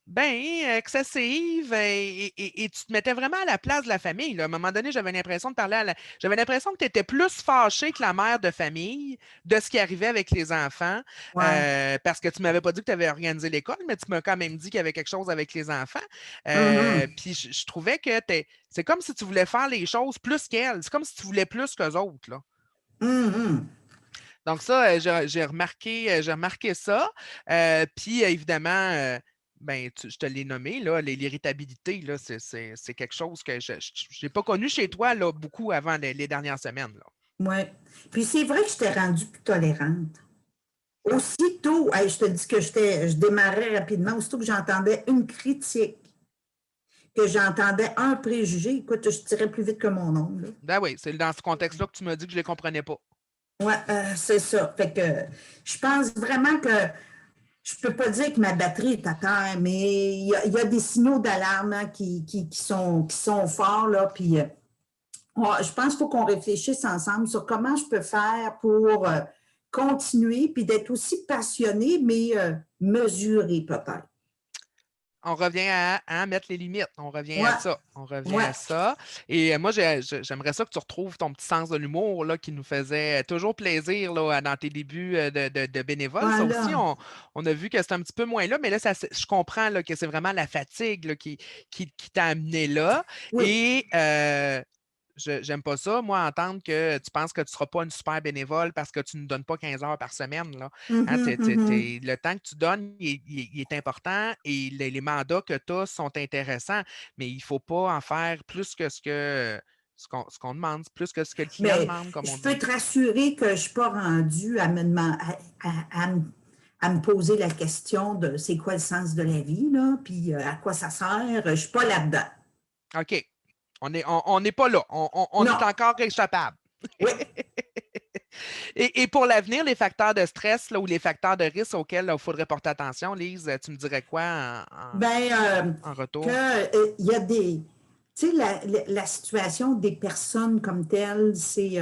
Ben, excessive et tu te mettais vraiment à la place de la famille. Là. À un moment donné, j'avais l'impression de parler J'avais l'impression que tu étais plus fâchée que la mère de famille de ce qui arrivait avec les enfants. Parce que tu ne m'avais pas dit que tu avais organisé l'école, mais tu m'as quand même dit qu'il y avait quelque chose avec les enfants. Puis je trouvais que c'est comme si tu voulais faire les choses plus qu'elle. C'est comme si tu voulais plus qu'eux autres. Là. Donc ça, j'ai remarqué ça. Puis évidemment... ben, je te l'ai nommé, là, l'irritabilité, là, c'est quelque chose que je n'ai pas connu chez toi là, beaucoup avant les dernières semaines. Oui. Puis c'est vrai que je t'ai rendue plus tolérante. Aussitôt, je te dis que je démarrais rapidement, aussitôt que j'entendais une critique, que j'entendais un préjugé, écoute, je tirais plus vite que mon ongle. Ben oui, c'est dans ce contexte-là que tu m'as dit que je ne les comprenais pas. Oui, c'est ça. Fait que je pense vraiment que je ne peux pas dire que ma batterie est à terre, mais il y a des signaux d'alarme hein, qui sont forts. Là, puis, je pense qu'il faut qu'on réfléchisse ensemble sur comment je peux faire pour continuer puis d'être aussi passionné, mais mesuré peut-être. On revient à mettre les limites. On revient à ça. On revient à ça. Et moi, j'aimerais ça que tu retrouves ton petit sens de l'humour là, qui nous faisait toujours plaisir là, dans tes débuts de bénévole. Voilà. Ça aussi, on a vu que c'est un petit peu moins là, mais là, je comprends là, que c'est vraiment la fatigue là, qui t'a amené là. Oui. Et j'aime pas ça, moi, entendre que tu penses que tu ne seras pas une super bénévole parce que tu ne donnes pas 15 heures par semaine. Là. Le temps que tu donnes, il est important et les mandats que tu as sont intéressants, mais il ne faut pas en faire plus que ce qu'on demande, plus que ce que le client demande, comme on dit. Je peux te rassurer que je ne suis pas rendue à me poser la question de c'est quoi le sens de la vie, là, puis à quoi ça sert. Je ne suis pas là-dedans. OK. On n'est pas là. On est encore échappable. Oui. Et pour l'avenir, les facteurs de stress là, ou les facteurs de risque auxquels il faudrait porter attention, Lise, tu me dirais quoi en retour? Il y a des... Tu sais, la situation des personnes comme telles, c'est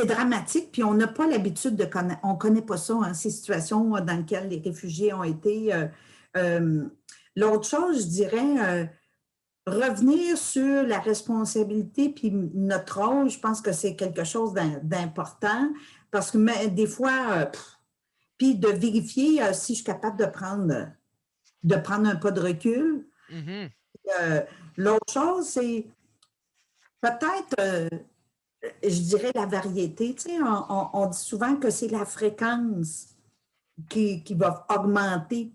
dramatique, puis on n'a pas l'habitude de connaître... On ne connaît pas ça, hein, ces situations dans lesquelles les réfugiés ont été. L'autre chose, je dirais... revenir sur la responsabilité puis notre rôle, je pense que c'est quelque chose d'important parce que des fois, puis de vérifier si je suis capable de prendre un pas de recul. L'autre chose, c'est peut-être, je dirais la variété. Tu sais, on dit souvent que c'est la fréquence qui va augmenter.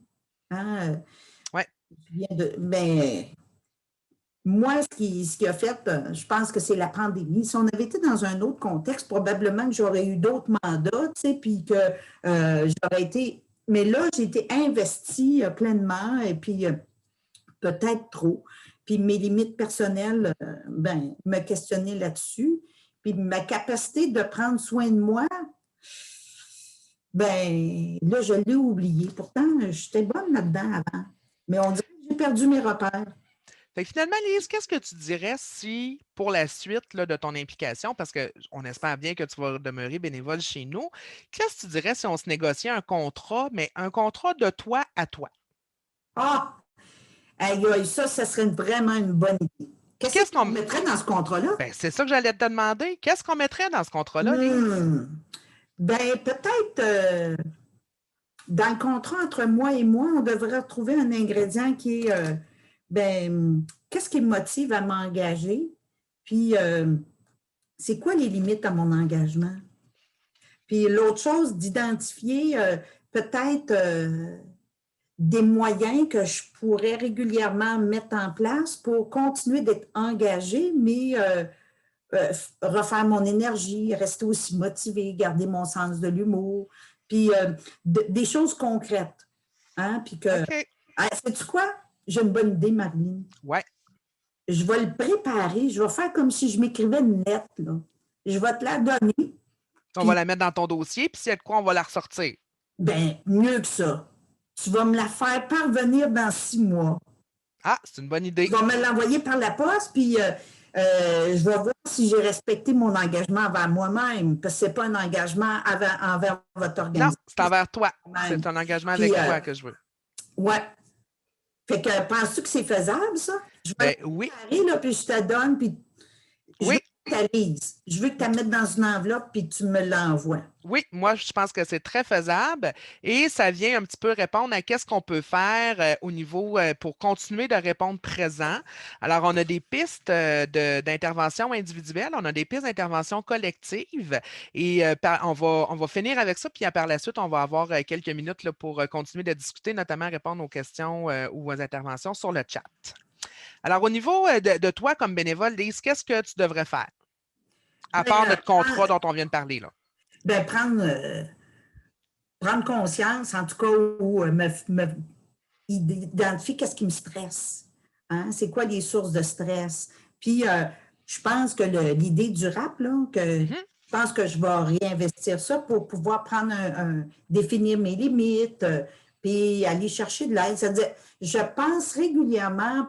Hein? Oui. Mais moi, ce qui a fait, je pense que c'est la pandémie. Si on avait été dans un autre contexte, probablement que j'aurais eu d'autres mandats, tu sais, puis que j'aurais été... Mais là, j'ai été investie pleinement et puis peut-être trop. Puis mes limites personnelles, me questionner là-dessus. Puis ma capacité de prendre soin de moi, là, je l'ai oublié. Pourtant, j'étais bonne là-dedans avant. Mais on dirait que j'ai perdu mes repères. Fait que finalement, Lise, qu'est-ce que tu dirais si, pour la suite là, de ton implication, parce qu'on espère bien que tu vas demeurer bénévole chez nous, qu'est-ce que tu dirais si on se négociait un contrat, mais un contrat de toi à toi? Ah! Ça serait vraiment une bonne idée. Qu'est-ce qu'on mettrait dans ce contrat-là? C'est ça que j'allais te demander. Qu'est-ce qu'on mettrait dans ce contrat-là, Lise? Peut-être dans le contrat entre moi et moi, on devrait retrouver un ingrédient qui est... qu'est-ce qui me motive à m'engager? Puis, c'est quoi les limites à mon engagement? Puis, l'autre chose, d'identifier peut-être des moyens que je pourrais régulièrement mettre en place pour continuer d'être engagée, mais refaire mon énergie, rester aussi motivée, garder mon sens de l'humour, puis des choses concrètes. Hein? Puis que, sais-tu quoi? J'ai une bonne idée, Marlene. Ouais. Je vais le préparer, je vais faire comme si je m'écrivais une lettre, là. Je vais te la donner. On va la mettre dans ton dossier, puis s'il y a de quoi, on va la ressortir. Bien, mieux que ça. Tu vas me la faire parvenir dans 6 mois. Ah, c'est une bonne idée. Tu vas me l'envoyer par la poste, puis je vais voir si j'ai respecté mon engagement envers moi-même, parce que ce n'est pas un engagement envers votre organisation. Non, c'est envers toi. C'est un engagement avec toi que je veux. Oui. Fait que, penses-tu que c'est faisable, ça? Je vais oui. Là, puis je te donne, puis oui. Je veux que tu la mettes dans une enveloppe, puis tu me l'envoies. Oui, moi, je pense que c'est très faisable et ça vient un petit peu répondre à qu'est-ce qu'on peut faire au niveau pour continuer de répondre présent. Alors, on a des pistes d'intervention individuelle, on a des pistes d'intervention collective et on va finir avec ça, puis par la suite, on va avoir quelques minutes là, pour continuer de discuter, notamment répondre aux questions ou aux interventions sur le chat. Alors, au niveau de toi comme bénévole, Lise, qu'est-ce que tu devrais faire? À part notre contrat dont on vient de parler, là. Bien, prendre conscience, en tout cas, ou identifier qu'est-ce qui me stresse. Hein? C'est quoi les sources de stress? Puis, je pense que l'idée du rap, là, je pense que je vais réinvestir ça pour pouvoir définir mes limites, puis aller chercher de l'aide. C'est-à-dire, je pense régulièrement,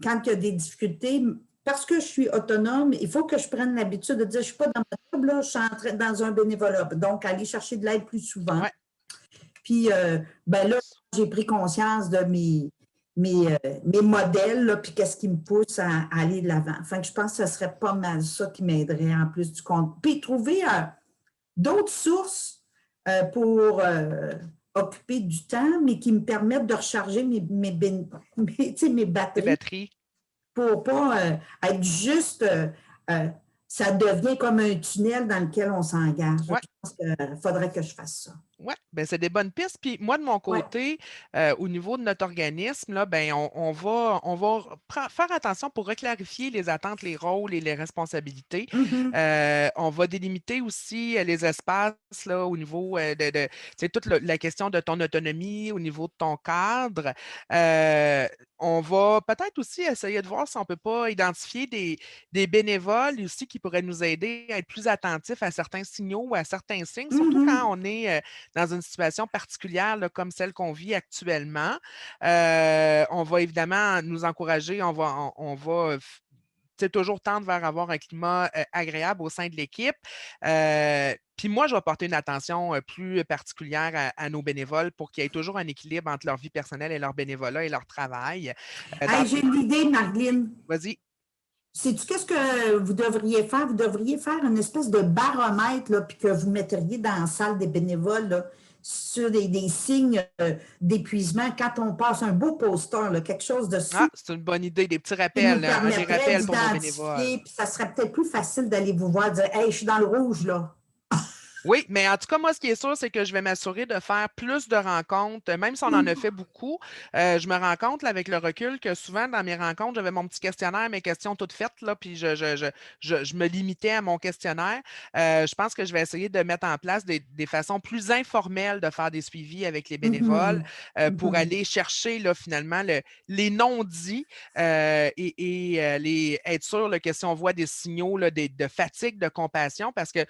quand il y a des difficultés, parce que je suis autonome, il faut que je prenne l'habitude de dire, je ne suis pas dans ma job, là, je suis dans un bénévolat. Donc, aller chercher de l'aide plus souvent. Ouais. Puis, là, j'ai pris conscience de mes modèles, là, puis qu'est-ce qui me pousse à aller de l'avant. Enfin, je pense que ce serait pas mal ça qui m'aiderait en plus du compte. Puis, trouver d'autres sources pour occuper du temps, mais qui me permettent de recharger mes batteries. Pour pas être juste, ça devient comme un tunnel dans lequel on s'engage. Ouais. Je pense qu'il faudrait que je fasse ça. Oui, bien, c'est des bonnes pistes. Puis moi, de mon côté, au niveau de notre organisme, là, bien, on va faire attention pour reclarifier les attentes, les rôles et les responsabilités. On va délimiter aussi les espaces là, au niveau de toute la question de ton autonomie, au niveau de ton cadre. On va peut-être aussi essayer de voir si on ne peut pas identifier des bénévoles aussi qui pourraient nous aider à être plus attentifs à certains signaux ou à certains signes, surtout quand on est dans une situation particulière là, comme celle qu'on vit actuellement. On va évidemment nous encourager, on va toujours tendre vers avoir un climat agréable au sein de l'équipe. Puis moi, je vais porter une attention plus particulière à nos bénévoles pour qu'il y ait toujours un équilibre entre leur vie personnelle et leur bénévolat et leur travail. J'ai une idée, Marlene. Vas-y. Sais-tu qu'est-ce que vous devriez faire? Vous devriez faire une espèce de baromètre, là, puis que vous mettriez dans la salle des bénévoles là, sur des signes d'épuisement quand on passe un beau poster, là, quelque chose de ça. Ah, c'est une bonne idée, des petits rappels, des rappels pour nos bénévoles. Puis ça serait peut-être plus facile d'aller vous voir et dire « Hey, je suis dans le rouge, là ». Oui, mais en tout cas, moi, ce qui est sûr, c'est que je vais m'assurer de faire plus de rencontres, même si on en a fait beaucoup. Je me rends compte là, avec le recul que souvent, dans mes rencontres, j'avais mon petit questionnaire, mes questions toutes faites, là, puis je me limitais à mon questionnaire. Je pense que je vais essayer de mettre en place des façons plus informelles de faire des suivis avec les bénévoles pour aller chercher là, finalement les non-dits et être sûr là, que si on voit des signaux là, de fatigue, de compassion, parce que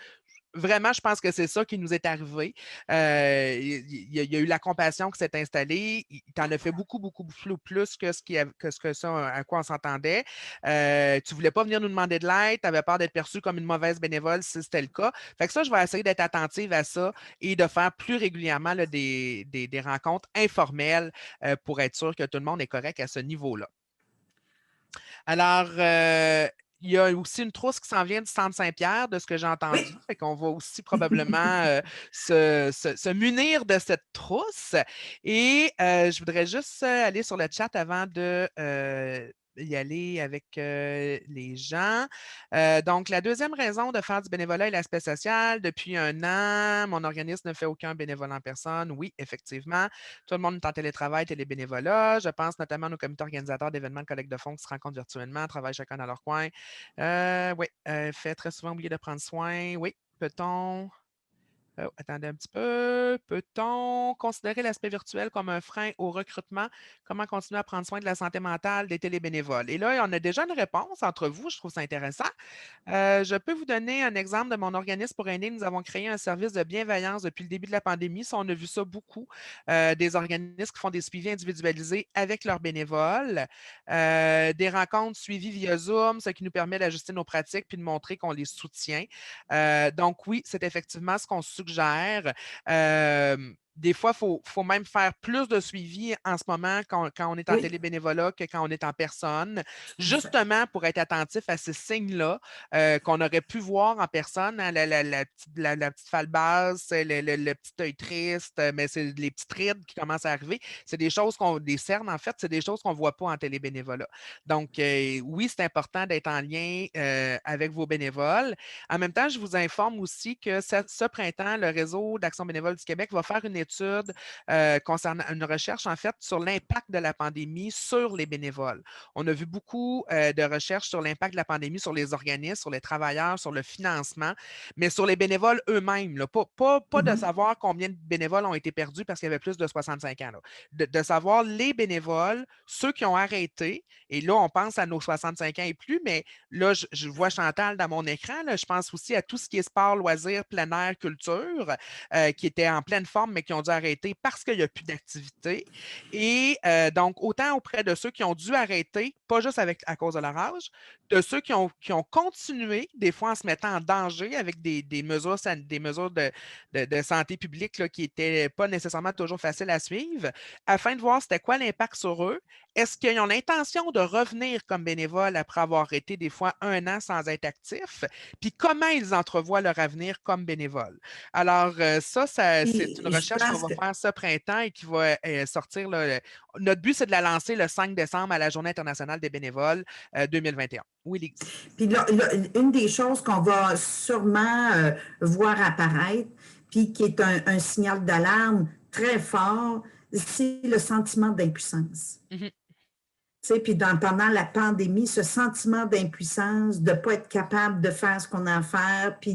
vraiment, je pense que c'est ça qui nous est arrivé. Il y a eu la compassion qui s'est installée. Tu en as fait beaucoup, beaucoup plus que ça à quoi on s'entendait. Tu ne voulais pas venir nous demander de l'aide. Tu avais peur d'être perçu comme une mauvaise bénévole si c'était le cas. Fait que ça, je vais essayer d'être attentive à ça et de faire plus régulièrement là, des rencontres informelles pour être sûr que tout le monde est correct à ce niveau-là. Alors, il y a aussi une trousse qui s'en vient du Centre Saint-Pierre, de ce que j'ai entendu. Fait qu'on va aussi probablement se munir de cette trousse. Et je voudrais juste aller sur le chat avant de y aller avec les gens. Donc, la deuxième raison de faire du bénévolat est l'aspect social. Depuis 1 an, mon organisme ne fait aucun bénévolat en personne. Oui, effectivement. Tout le monde est en télétravail, télébénévolat. Je pense notamment à nos comités organisateurs d'événements de collecte de fonds qui se rencontrent virtuellement, travaillent chacun dans leur coin. Oui, fait très souvent oublier de prendre soin. Oui, peut-on... attendez un petit peu. Peut-on considérer l'aspect virtuel comme un frein au recrutement? Comment continuer à prendre soin de la santé mentale des télébénévoles? Et là, on a déjà une réponse entre vous. Je trouve ça intéressant. Je peux vous donner un exemple de mon organisme pour aînés. Nous avons créé un service de bienveillance depuis le début de la pandémie. Ça, on a vu ça beaucoup. Des organismes qui font des suivis individualisés avec leurs bénévoles, des rencontres suivies via Zoom, ce qui nous permet d'ajuster nos pratiques puis de montrer qu'on les soutient. Donc, oui, c'est effectivement ce qu'on suggère. Des fois, il faut même faire plus de suivi en ce moment quand on est en télébénévolat que quand on est en personne, justement pour être attentif à ces signes-là qu'on aurait pu voir en personne, hein, la petite falle basse, le petit œil triste, mais c'est les petites rides qui commencent à arriver. C'est des choses des cernes, en fait, c'est des choses qu'on ne voit pas en télébénévolat. Donc, oui, c'est important d'être en lien avec vos bénévoles. En même temps, je vous informe aussi que ce printemps, le Réseau d'Action bénévole du Québec va faire une étude concernant une recherche, en fait, sur l'impact de la pandémie sur les bénévoles. On a vu beaucoup de recherches sur l'impact de la pandémie sur les organismes, sur les travailleurs, sur le financement, mais sur les bénévoles eux-mêmes. Pas de savoir combien de bénévoles ont été perdus parce qu'il y avait plus de 65 ans. Là. De savoir les bénévoles, ceux qui ont arrêté, et là, on pense à nos 65 ans et plus, mais là, je vois Chantal dans mon écran, là, je pense aussi à tout ce qui est sport, loisirs, plein air, culture, qui étaient en pleine forme, mais qui ont dû arrêter parce qu'il n'y a plus d'activité. Et donc, autant auprès de ceux qui ont dû arrêter, pas juste à cause de leur âge, de ceux qui ont continué, des fois en se mettant en danger avec des mesures de santé publique là, qui n'étaient pas nécessairement toujours faciles à suivre, afin de voir c'était quoi l'impact sur eux. Est-ce qu'ils ont l'intention de revenir comme bénévoles après avoir été des fois 1 an sans être actifs? Puis comment ils entrevoient leur avenir comme bénévoles? Alors, c'est une recherche qu'on va faire ce printemps et qui va sortir. Là, notre but, c'est de la lancer le 5 décembre à la Journée internationale des bénévoles 2021. Oui, Lise. Puis là, une des choses qu'on va sûrement voir apparaître, puis qui est un signal d'alarme très fort, c'est le sentiment d'impuissance. Puis pendant la pandémie, ce sentiment d'impuissance, de ne pas être capable de faire ce qu'on a à faire, puis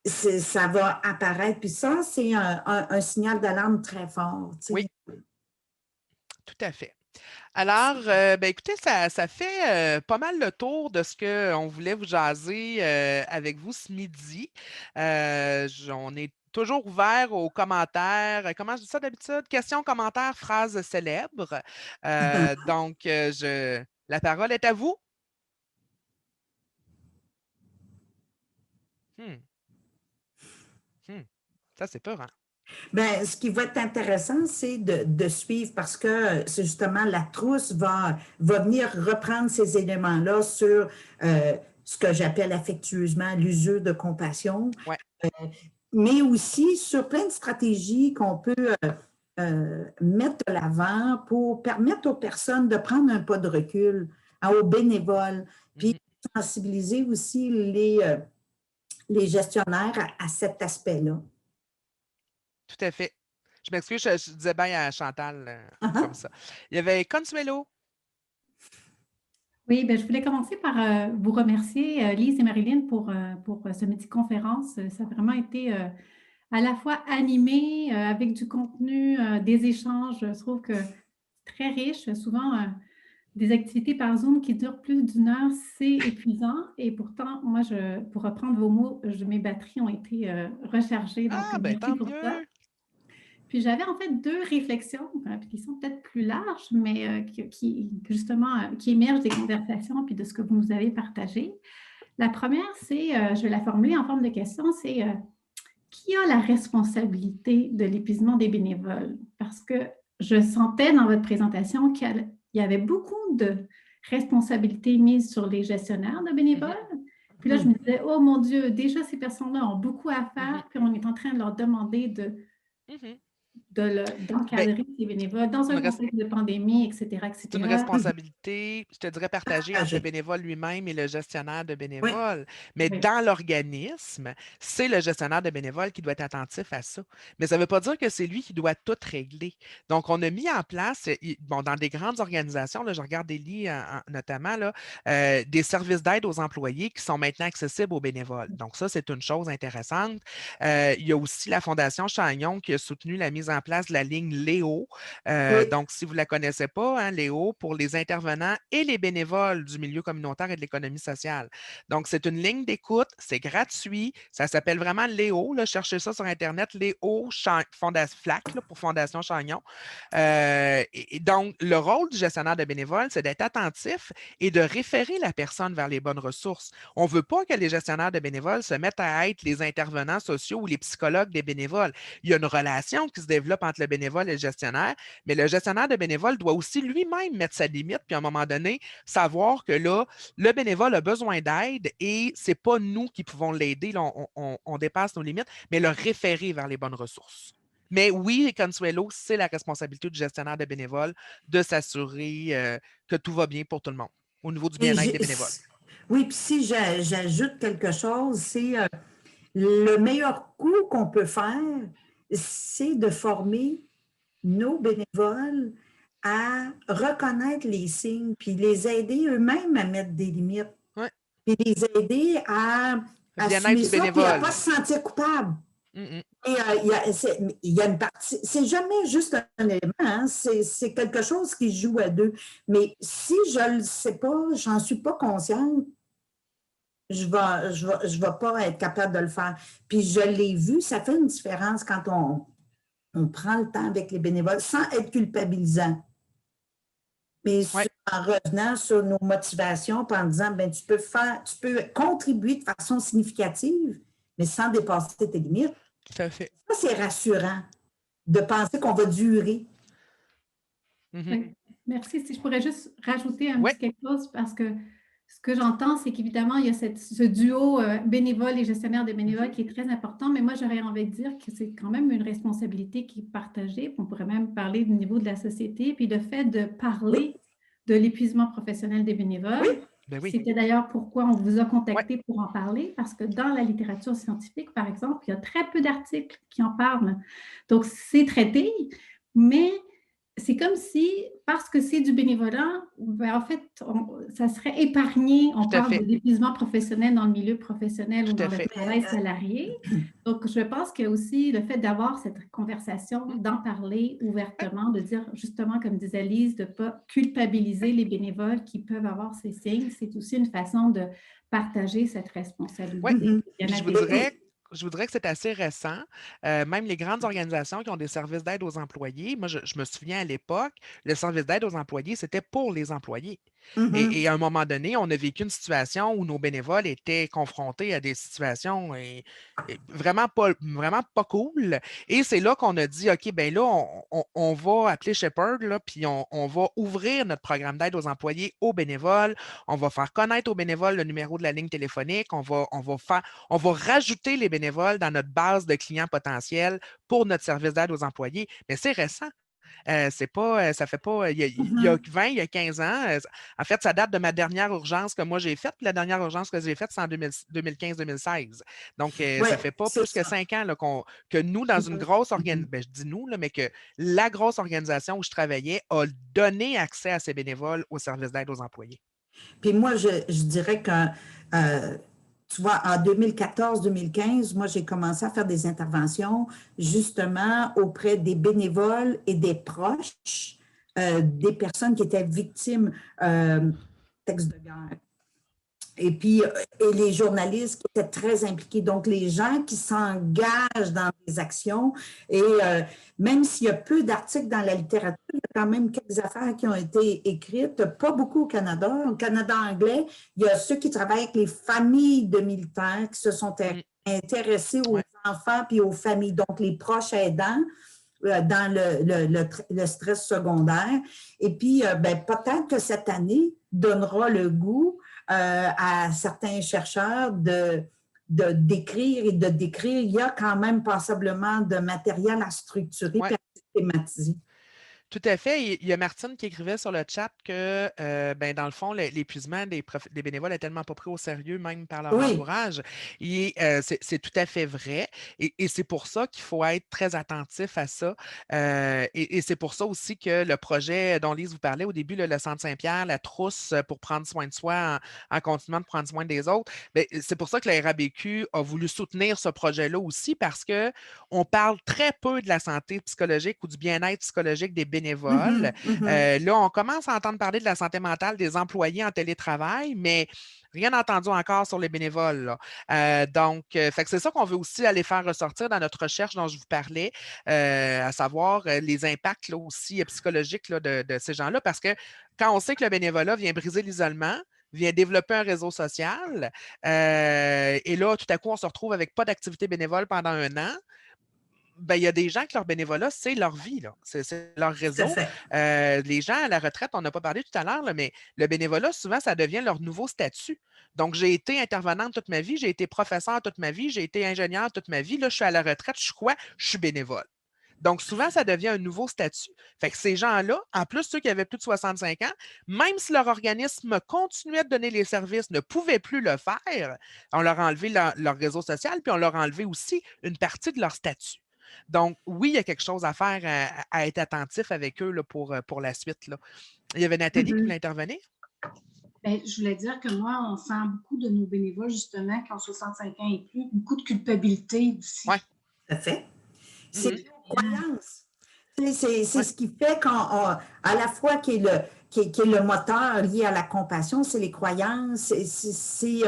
ça va apparaître. Puis ça, c'est un signal d'alarme très fort. Oui, tout à fait. Alors, écoutez, ça fait pas mal le tour de ce qu'on voulait vous jaser avec vous ce midi. On est toujours ouvert aux commentaires. Comment je dis ça d'habitude? Questions, commentaires, phrases célèbres. Donc, la parole est à vous. Ça, c'est peur, hein? Bien, ce qui va être intéressant, c'est de suivre parce que c'est justement la trousse va venir reprendre ces éléments-là sur ce que j'appelle affectueusement l'usure de compassion, mais aussi sur plein de stratégies qu'on peut mettre de l'avant pour permettre aux personnes de prendre un pas de recul, aux bénévoles, puis sensibiliser aussi les gestionnaires à cet aspect-là. Tout à fait. Je m'excuse, je disais bien à Chantal comme ça. Il y avait Consuelo. Oui, je voulais commencer par vous remercier, Lise et Marilyn, pour ce midi-conférence. Ça a vraiment été à la fois animé, avec du contenu, des échanges. Je trouve que c'est très riche. Souvent, des activités par Zoom qui durent plus d'1 heure, c'est épuisant. Et pourtant, moi, pour reprendre vos mots, mes batteries ont été rechargées. Donc, merci pour ça. Puis j'avais en fait 2 réflexions qui sont peut-être plus larges, mais qui émergent des conversations puis de ce que vous nous avez partagé. La première, c'est, je vais la formuler en forme de question, c'est qui a la responsabilité de l'épuisement des bénévoles? Parce que je sentais dans votre présentation qu'il y avait beaucoup de responsabilités mises sur les gestionnaires de bénévoles. Puis là, je me disais, oh mon Dieu, déjà ces personnes-là ont beaucoup à faire, puis on est en train de leur demander d'encadrer ces bénévoles dans un contexte de pandémie, etc., etc. C'est une responsabilité, je te dirais, partagée entre le bénévole lui-même et le gestionnaire de bénévoles. Mais dans l'organisme, c'est le gestionnaire de bénévoles qui doit être attentif à ça. Mais ça ne veut pas dire que c'est lui qui doit tout régler. Donc, on a mis en place, dans des grandes organisations, là, je regarde des lits notamment, là, des services d'aide aux employés qui sont maintenant accessibles aux bénévoles. Donc, ça, c'est une chose intéressante. Il y a aussi la Fondation Chagnon qui a soutenu la mise en place de la ligne Léo. Donc, si vous ne la connaissez pas, hein, Léo, pour les intervenants et les bénévoles du milieu communautaire et de l'économie sociale. Donc, c'est une ligne d'écoute, c'est gratuit, ça s'appelle vraiment Léo, là, cherchez ça sur Internet, Léo FLAC là, pour Fondation Chagnon. Et donc, le rôle du gestionnaire de bénévoles, c'est d'être attentif et de référer la personne vers les bonnes ressources. On ne veut pas que les gestionnaires de bénévoles se mettent à être les intervenants sociaux ou les psychologues des bénévoles. Il y a une relation qui se développe entre le bénévole et le gestionnaire, mais le gestionnaire de bénévoles doit aussi lui-même mettre sa limite, puis à un moment donné, savoir que là, le bénévole a besoin d'aide et ce n'est pas nous qui pouvons l'aider, on dépasse nos limites, mais le référer vers les bonnes ressources. Mais oui, Consuelo, c'est la responsabilité du gestionnaire de bénévoles de s'assurer que tout va bien pour tout le monde au niveau du bien-être des bénévoles. Oui, puis si j'ajoute quelque chose, c'est le meilleur coup qu'on peut faire, c'est de former nos bénévoles à reconnaître les signes, puis les aider eux-mêmes à mettre des limites. Ouais. Puis les aider à assumer ça, puis à ne pas se sentir coupable. Et il y a une partie, c'est jamais juste un élément, hein, c'est quelque chose qui joue à deux. Mais si je ne le sais pas, je n'en suis pas consciente, je vais pas être capable de le faire. Puis je l'ai vu, ça fait une différence quand on prend le temps avec les bénévoles sans être culpabilisant. Mais en revenant sur nos motivations, en disant, ben, tu peux contribuer de façon significative, mais sans dépasser tes limites. Tout à fait. Ça, c'est rassurant de penser qu'on va durer. Oui. Merci. Si je pourrais juste rajouter un petit quelque chose, parce que ce que j'entends, c'est qu'évidemment, il y a ce duo bénévole et gestionnaire de bénévoles qui est très important, mais moi, j'aurais envie de dire que c'est quand même une responsabilité qui est partagée. On pourrait même parler du niveau de la société, puis le fait de parler de l'épuisement professionnel des bénévoles. Oui. Ben oui. C'était d'ailleurs pourquoi on vous a contacté pour en parler, parce que dans la littérature scientifique, par exemple, il y a très peu d'articles qui en parlent. Donc, c'est traité, mais c'est comme si, parce que c'est du bénévolat, ben en fait, ça serait épargné. On parle de l'épuisement professionnel dans le milieu professionnel ou dans le travail salarié. Donc, je pense que aussi le fait d'avoir cette conversation, d'en parler ouvertement, de dire justement, comme disait Lise, de ne pas culpabiliser les bénévoles qui peuvent avoir ces signes, c'est aussi une façon de partager cette responsabilité. Je voudrais que c'est assez récent. Même les grandes organisations qui ont des services d'aide aux employés, moi, je me souviens à l'époque, le service d'aide aux employés, c'était pour les employés. Et à un moment donné, on a vécu une situation où nos bénévoles étaient confrontés à des situations vraiment pas cool. Et c'est là qu'on a dit, OK, bien là, on va appeler Shepherd, là, puis on va ouvrir notre programme d'aide aux employés aux bénévoles. On va faire connaître aux bénévoles le numéro de la ligne téléphonique. On va rajouter les bénévoles dans notre base de clients potentiels pour notre service d'aide aux employés. Mais c'est récent. Ça fait pas, il y a 20, il y a 15 ans. En fait, ça date de ma dernière urgence que moi j'ai faite. Puis la dernière urgence que j'ai faite, c'est en 2015-2016. Donc, ça fait pas plus que 5 ans là, que nous, dans une grosse organisation, ben, je dis nous, là, mais que la grosse organisation où je travaillais a donné accès à ses bénévoles au service d'aide aux employés. Puis moi, je dirais que tu vois, en 2014-2015, moi, j'ai commencé à faire des interventions justement auprès des bénévoles et des proches des personnes qui étaient victimes texte de guerre. Et puis, les journalistes qui étaient très impliqués, donc les gens qui s'engagent dans des actions. Et même s'il y a peu d'articles dans la littérature, il y a quand même quelques affaires qui ont été écrites, pas beaucoup au Canada. Au Canada anglais, il y a ceux qui travaillent avec les familles de militaires qui se sont intéressés aux enfants puis aux familles, donc les proches aidants dans le stress secondaire. Et puis, peut-être que cette année donnera le goût à certains chercheurs de d'écrire et de décrire, il y a quand même passablement de matériel à structurer et à systématiser. Tout à fait. Il y a Martine qui écrivait sur le chat que, dans le fond, l'épuisement des bénévoles est tellement pas pris au sérieux, même par leur entourage. Et c'est tout à fait vrai. Et c'est pour ça qu'il faut être très attentif à ça. Et c'est pour ça aussi que le projet dont Lise vous parlait au début, le Centre Saint-Pierre, la trousse pour prendre soin de soi en continuant de prendre soin des autres, c'est pour ça que la RABQ a voulu soutenir ce projet-là aussi, parce qu'on parle très peu de la santé psychologique ou du bien-être psychologique des bénévoles. Là, on commence à entendre parler de la santé mentale des employés en télétravail, mais rien entendu encore sur les bénévoles. Donc, fait que c'est ça qu'on veut aussi aller faire ressortir dans notre recherche dont je vous parlais, à savoir les impacts là, aussi psychologiques là, de ces gens-là, parce que quand on sait que le bénévolat vient briser l'isolement, vient développer un réseau social, et là, tout à coup, on se retrouve avec pas d'activité bénévole pendant 1 an. Il y a des gens que leur bénévolat, c'est leur vie, c'est leur réseau. Les gens à la retraite, on n'a pas parlé tout à l'heure, mais le bénévolat, souvent, ça devient leur nouveau statut. Donc, j'ai été intervenante toute ma vie, j'ai été professeure toute ma vie, j'ai été ingénieure toute ma vie. Là, je suis à la retraite, je suis quoi? Je suis bénévole. Donc, souvent, ça devient un nouveau statut. Fait que ces gens-là, en plus, ceux qui avaient plus de 65 ans, même si leur organisme continuait de donner les services, ne pouvait plus le faire, on leur a enlevé leur réseau social, puis on leur a enlevé aussi une partie de leur statut. Donc, oui, il y a quelque chose à faire, à être attentif avec eux là, pour la suite. Là. Il y avait Nathalie qui voulait intervenir. Bien, je voulais dire que moi, on sent beaucoup de nos bénévoles, justement, qui ont 65 ans et plus, beaucoup de culpabilité aussi. Oui, tout à fait. C'est une croyance. C'est ce qui fait qu'à la fois qui est le moteur lié à la compassion, c'est les croyances, c'est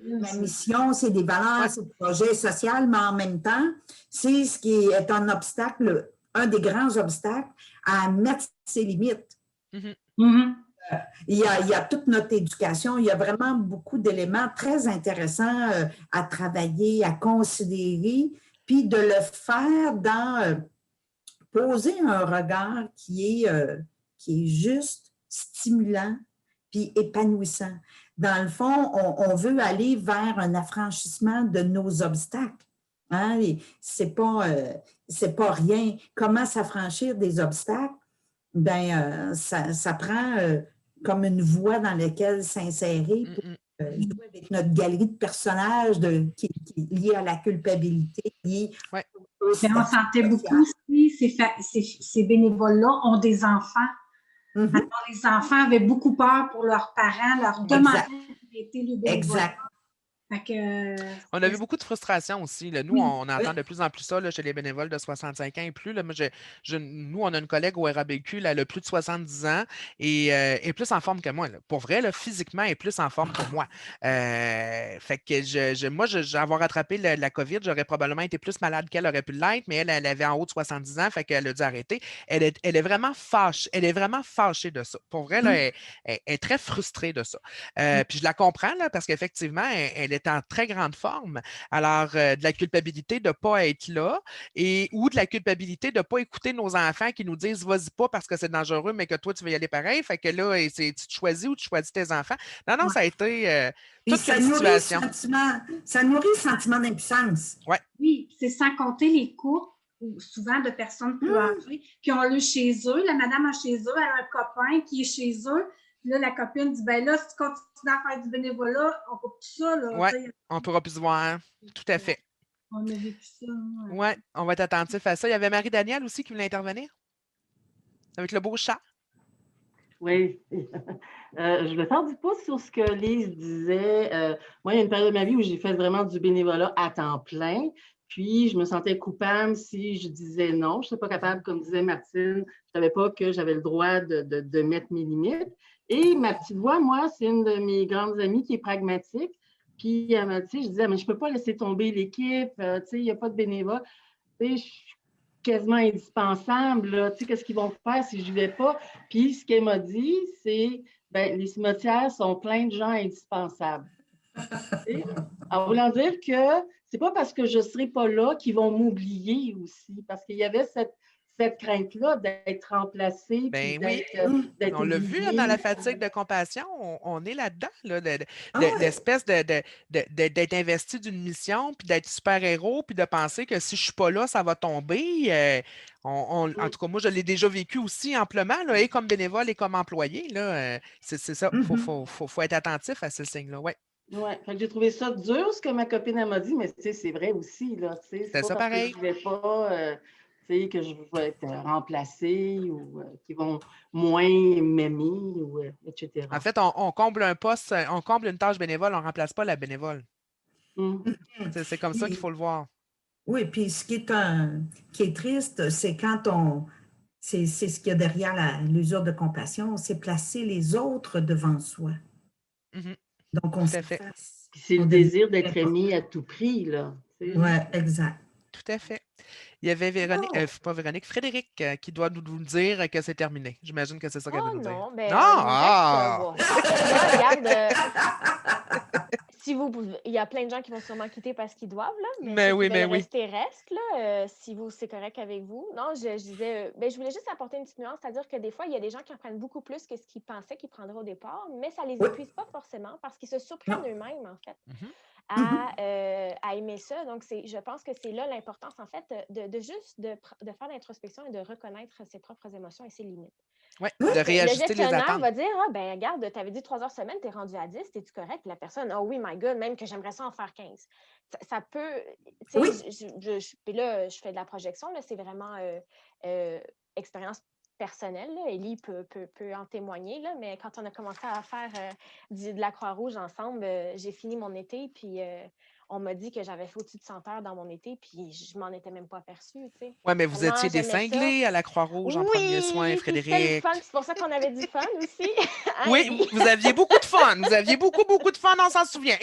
la mission, c'est des valeurs, c'est des projets sociaux, mais en même temps, c'est ce qui est un obstacle, un des grands obstacles à mettre ses limites. Il y a toute notre éducation, il y a vraiment beaucoup d'éléments très intéressants à travailler, à considérer, puis de le faire dans... poser un regard qui est juste, stimulant, puis épanouissant. Dans le fond, on veut aller vers un affranchissement de nos obstacles. Hein? C'est pas rien. Comment s'affranchir des obstacles? Bien, ça prend comme une voie dans laquelle s'insérer pour jouer avec notre galerie de personnages qui est liée à la culpabilité, liée mais on sentait beaucoup aussi, ces bénévoles-là ont des enfants. Alors, les enfants avaient beaucoup peur pour leurs parents, leur demandaient d'arrêter le bénévolat. Exact. On a vu beaucoup de frustration aussi. Là. Nous, on entend de plus en plus ça là, chez les bénévoles de 65 ans et plus. Là. Moi, nous, on a une collègue au RABQ, là, elle a plus de 70 ans et est plus en forme que moi. Là. Pour vrai, là, physiquement, elle est plus en forme que moi. Fait que moi, avoir attrapé la COVID, j'aurais probablement été plus malade qu'elle aurait pu l'être, mais elle avait en haut de 70 ans, fait qu'elle a dû arrêter. Elle est vraiment fâchée. Elle est vraiment fâchée de ça. Pour vrai, là, elle est très frustrée de ça. Puis je la comprends, là, parce qu'effectivement, elle est en très grande forme. Alors, de la culpabilité de ne pas être là ou de la culpabilité de ne pas écouter nos enfants qui nous disent « vas-y pas parce que c'est dangereux, mais que toi, tu vas y aller pareil. » Fait que là, tu te choisis ou tu choisis tes enfants. Non, ça a été toute une situation. Ça nourrit le sentiment d'impuissance. Oui, c'est sans compter les couples, souvent de personnes plus âgées, qui ont le chez eux. La madame a chez eux, elle a un copain qui est chez eux. Là, la copine dit, ben là, si tu continues à faire du bénévolat, on ne peut plus ça. Oui, on ne pourra plus se voir. Tout à fait. On a vécu ça. Oui, on va être attentif à ça. Il y avait Marie-Danielle aussi qui voulait intervenir. Avec le beau chat. Oui. Je vais faire du pouce sur ce que Lise disait. Moi, il y a une période de ma vie où j'ai fait vraiment du bénévolat à temps plein. Puis, je me sentais coupable si je disais non. Je ne suis pas capable, comme disait Martine, je ne savais pas que j'avais le droit de mettre mes limites. Et ma petite voix, moi, c'est une de mes grandes amies qui est pragmatique. Puis, elle m'a dit, je disais, mais je ne peux pas laisser tomber l'équipe, tu sais, il n'y a pas de bénévolat. Tu sais, je suis quasiment indispensable, tu sais, qu'est-ce qu'ils vont faire si je n'y vais pas? Puis, ce qu'elle m'a dit, c'est, bien, les cimetières sont pleins de gens indispensables. En voulant dire que c'est pas parce que je ne serai pas là qu'ils vont m'oublier aussi, parce qu'il y avait cette crainte-là d'être remplacé. Ben puis oui, d'être on l'a vu oublié. dans la fatigue de compassion, on est là-dedans, là, ouais. l'espèce d'être investi d'une mission, puis d'être super-héros, puis de penser que si je ne suis pas là, ça va tomber. En tout cas, moi, je l'ai déjà vécu aussi amplement, là, et comme bénévole et comme employé. Là, c'est ça, il faut être attentif à ces signes-là. Ouais. Oui, j'ai trouvé ça dur, ce que ma copine elle m'a dit, mais c'est vrai aussi. C'est pas ça parce pareil. que je ne vais pas que je vais être remplacée ou qu'ils vont moins m'aimer, etc. En fait, on comble un poste, on comble une tâche bénévole, on ne remplace pas la bénévole. C'est comme ça qu'il faut le voir. Oui, puis ce qui est triste, c'est quand c'est ce qu'il y a derrière l'usure de compassion, c'est placer les autres devant soi. Donc, on s'efface. C'est le désir d'être aimé à tout prix, là. Oui, exact. Tout à fait. Il y avait Frédéric qui doit nous dire que c'est terminé. J'imagine que c'est ça qu'elle veut nous dire. Non, ben, non! Regarde, il y a plein de gens qui vont sûrement quitter parce qu'ils doivent, là, mais ceux qui veulent rester restent, là, si c'est correct avec vous. Non, je disais, je voulais juste apporter une petite nuance, c'est-à-dire que des fois, il y a des gens qui en prennent beaucoup plus que ce qu'ils pensaient qu'ils prendraient au départ, mais ça ne les épuise pas forcément parce qu'ils se surprennent eux-mêmes, en fait. À aimer ça. Donc, je pense que c'est là l'importance, en fait, de faire l'introspection et de reconnaître ses propres émotions et ses limites. Oui, de réajuster les attentes. Le gestionnaire va dire, regarde, tu avais dit 3 heures semaine, tu es rendu à 10, es-tu correct? La personne, oh oui, my God, même que j'aimerais ça en faire 15. Ça peut, tu sais, puis là, je fais de la projection, là, c'est vraiment expérience personnelle, là. Élie peut en témoigner, là, mais quand on a commencé à faire de la Croix-Rouge ensemble, j'ai fini mon été, puis on m'a dit que j'avais fait au-dessus de 100 heures dans mon été, puis je m'en étais même pas aperçue, tu sais. Oui, mais vous étiez des cinglés à la Croix-Rouge en premier soin, Frédéric. C'était le fun, c'est pour ça qu'on avait du fun aussi. Oui, vous aviez beaucoup de fun. Vous aviez beaucoup de fun, on s'en souvient.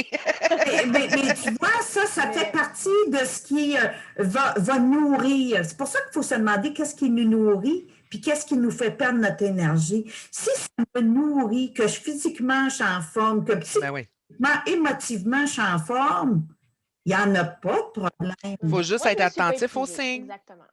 mais tu vois, ça fait partie de ce qui va nourrir. C'est pour ça qu'il faut se demander qu'est-ce qui nous nourrit, puis qu'est-ce qui nous fait perdre notre énergie. Si ça me nourrit, que physiquement je suis en forme, que psychiquement, émotivement je suis en forme, il n'y en a pas de problème. Il faut juste être attentif aux signes. Exactement.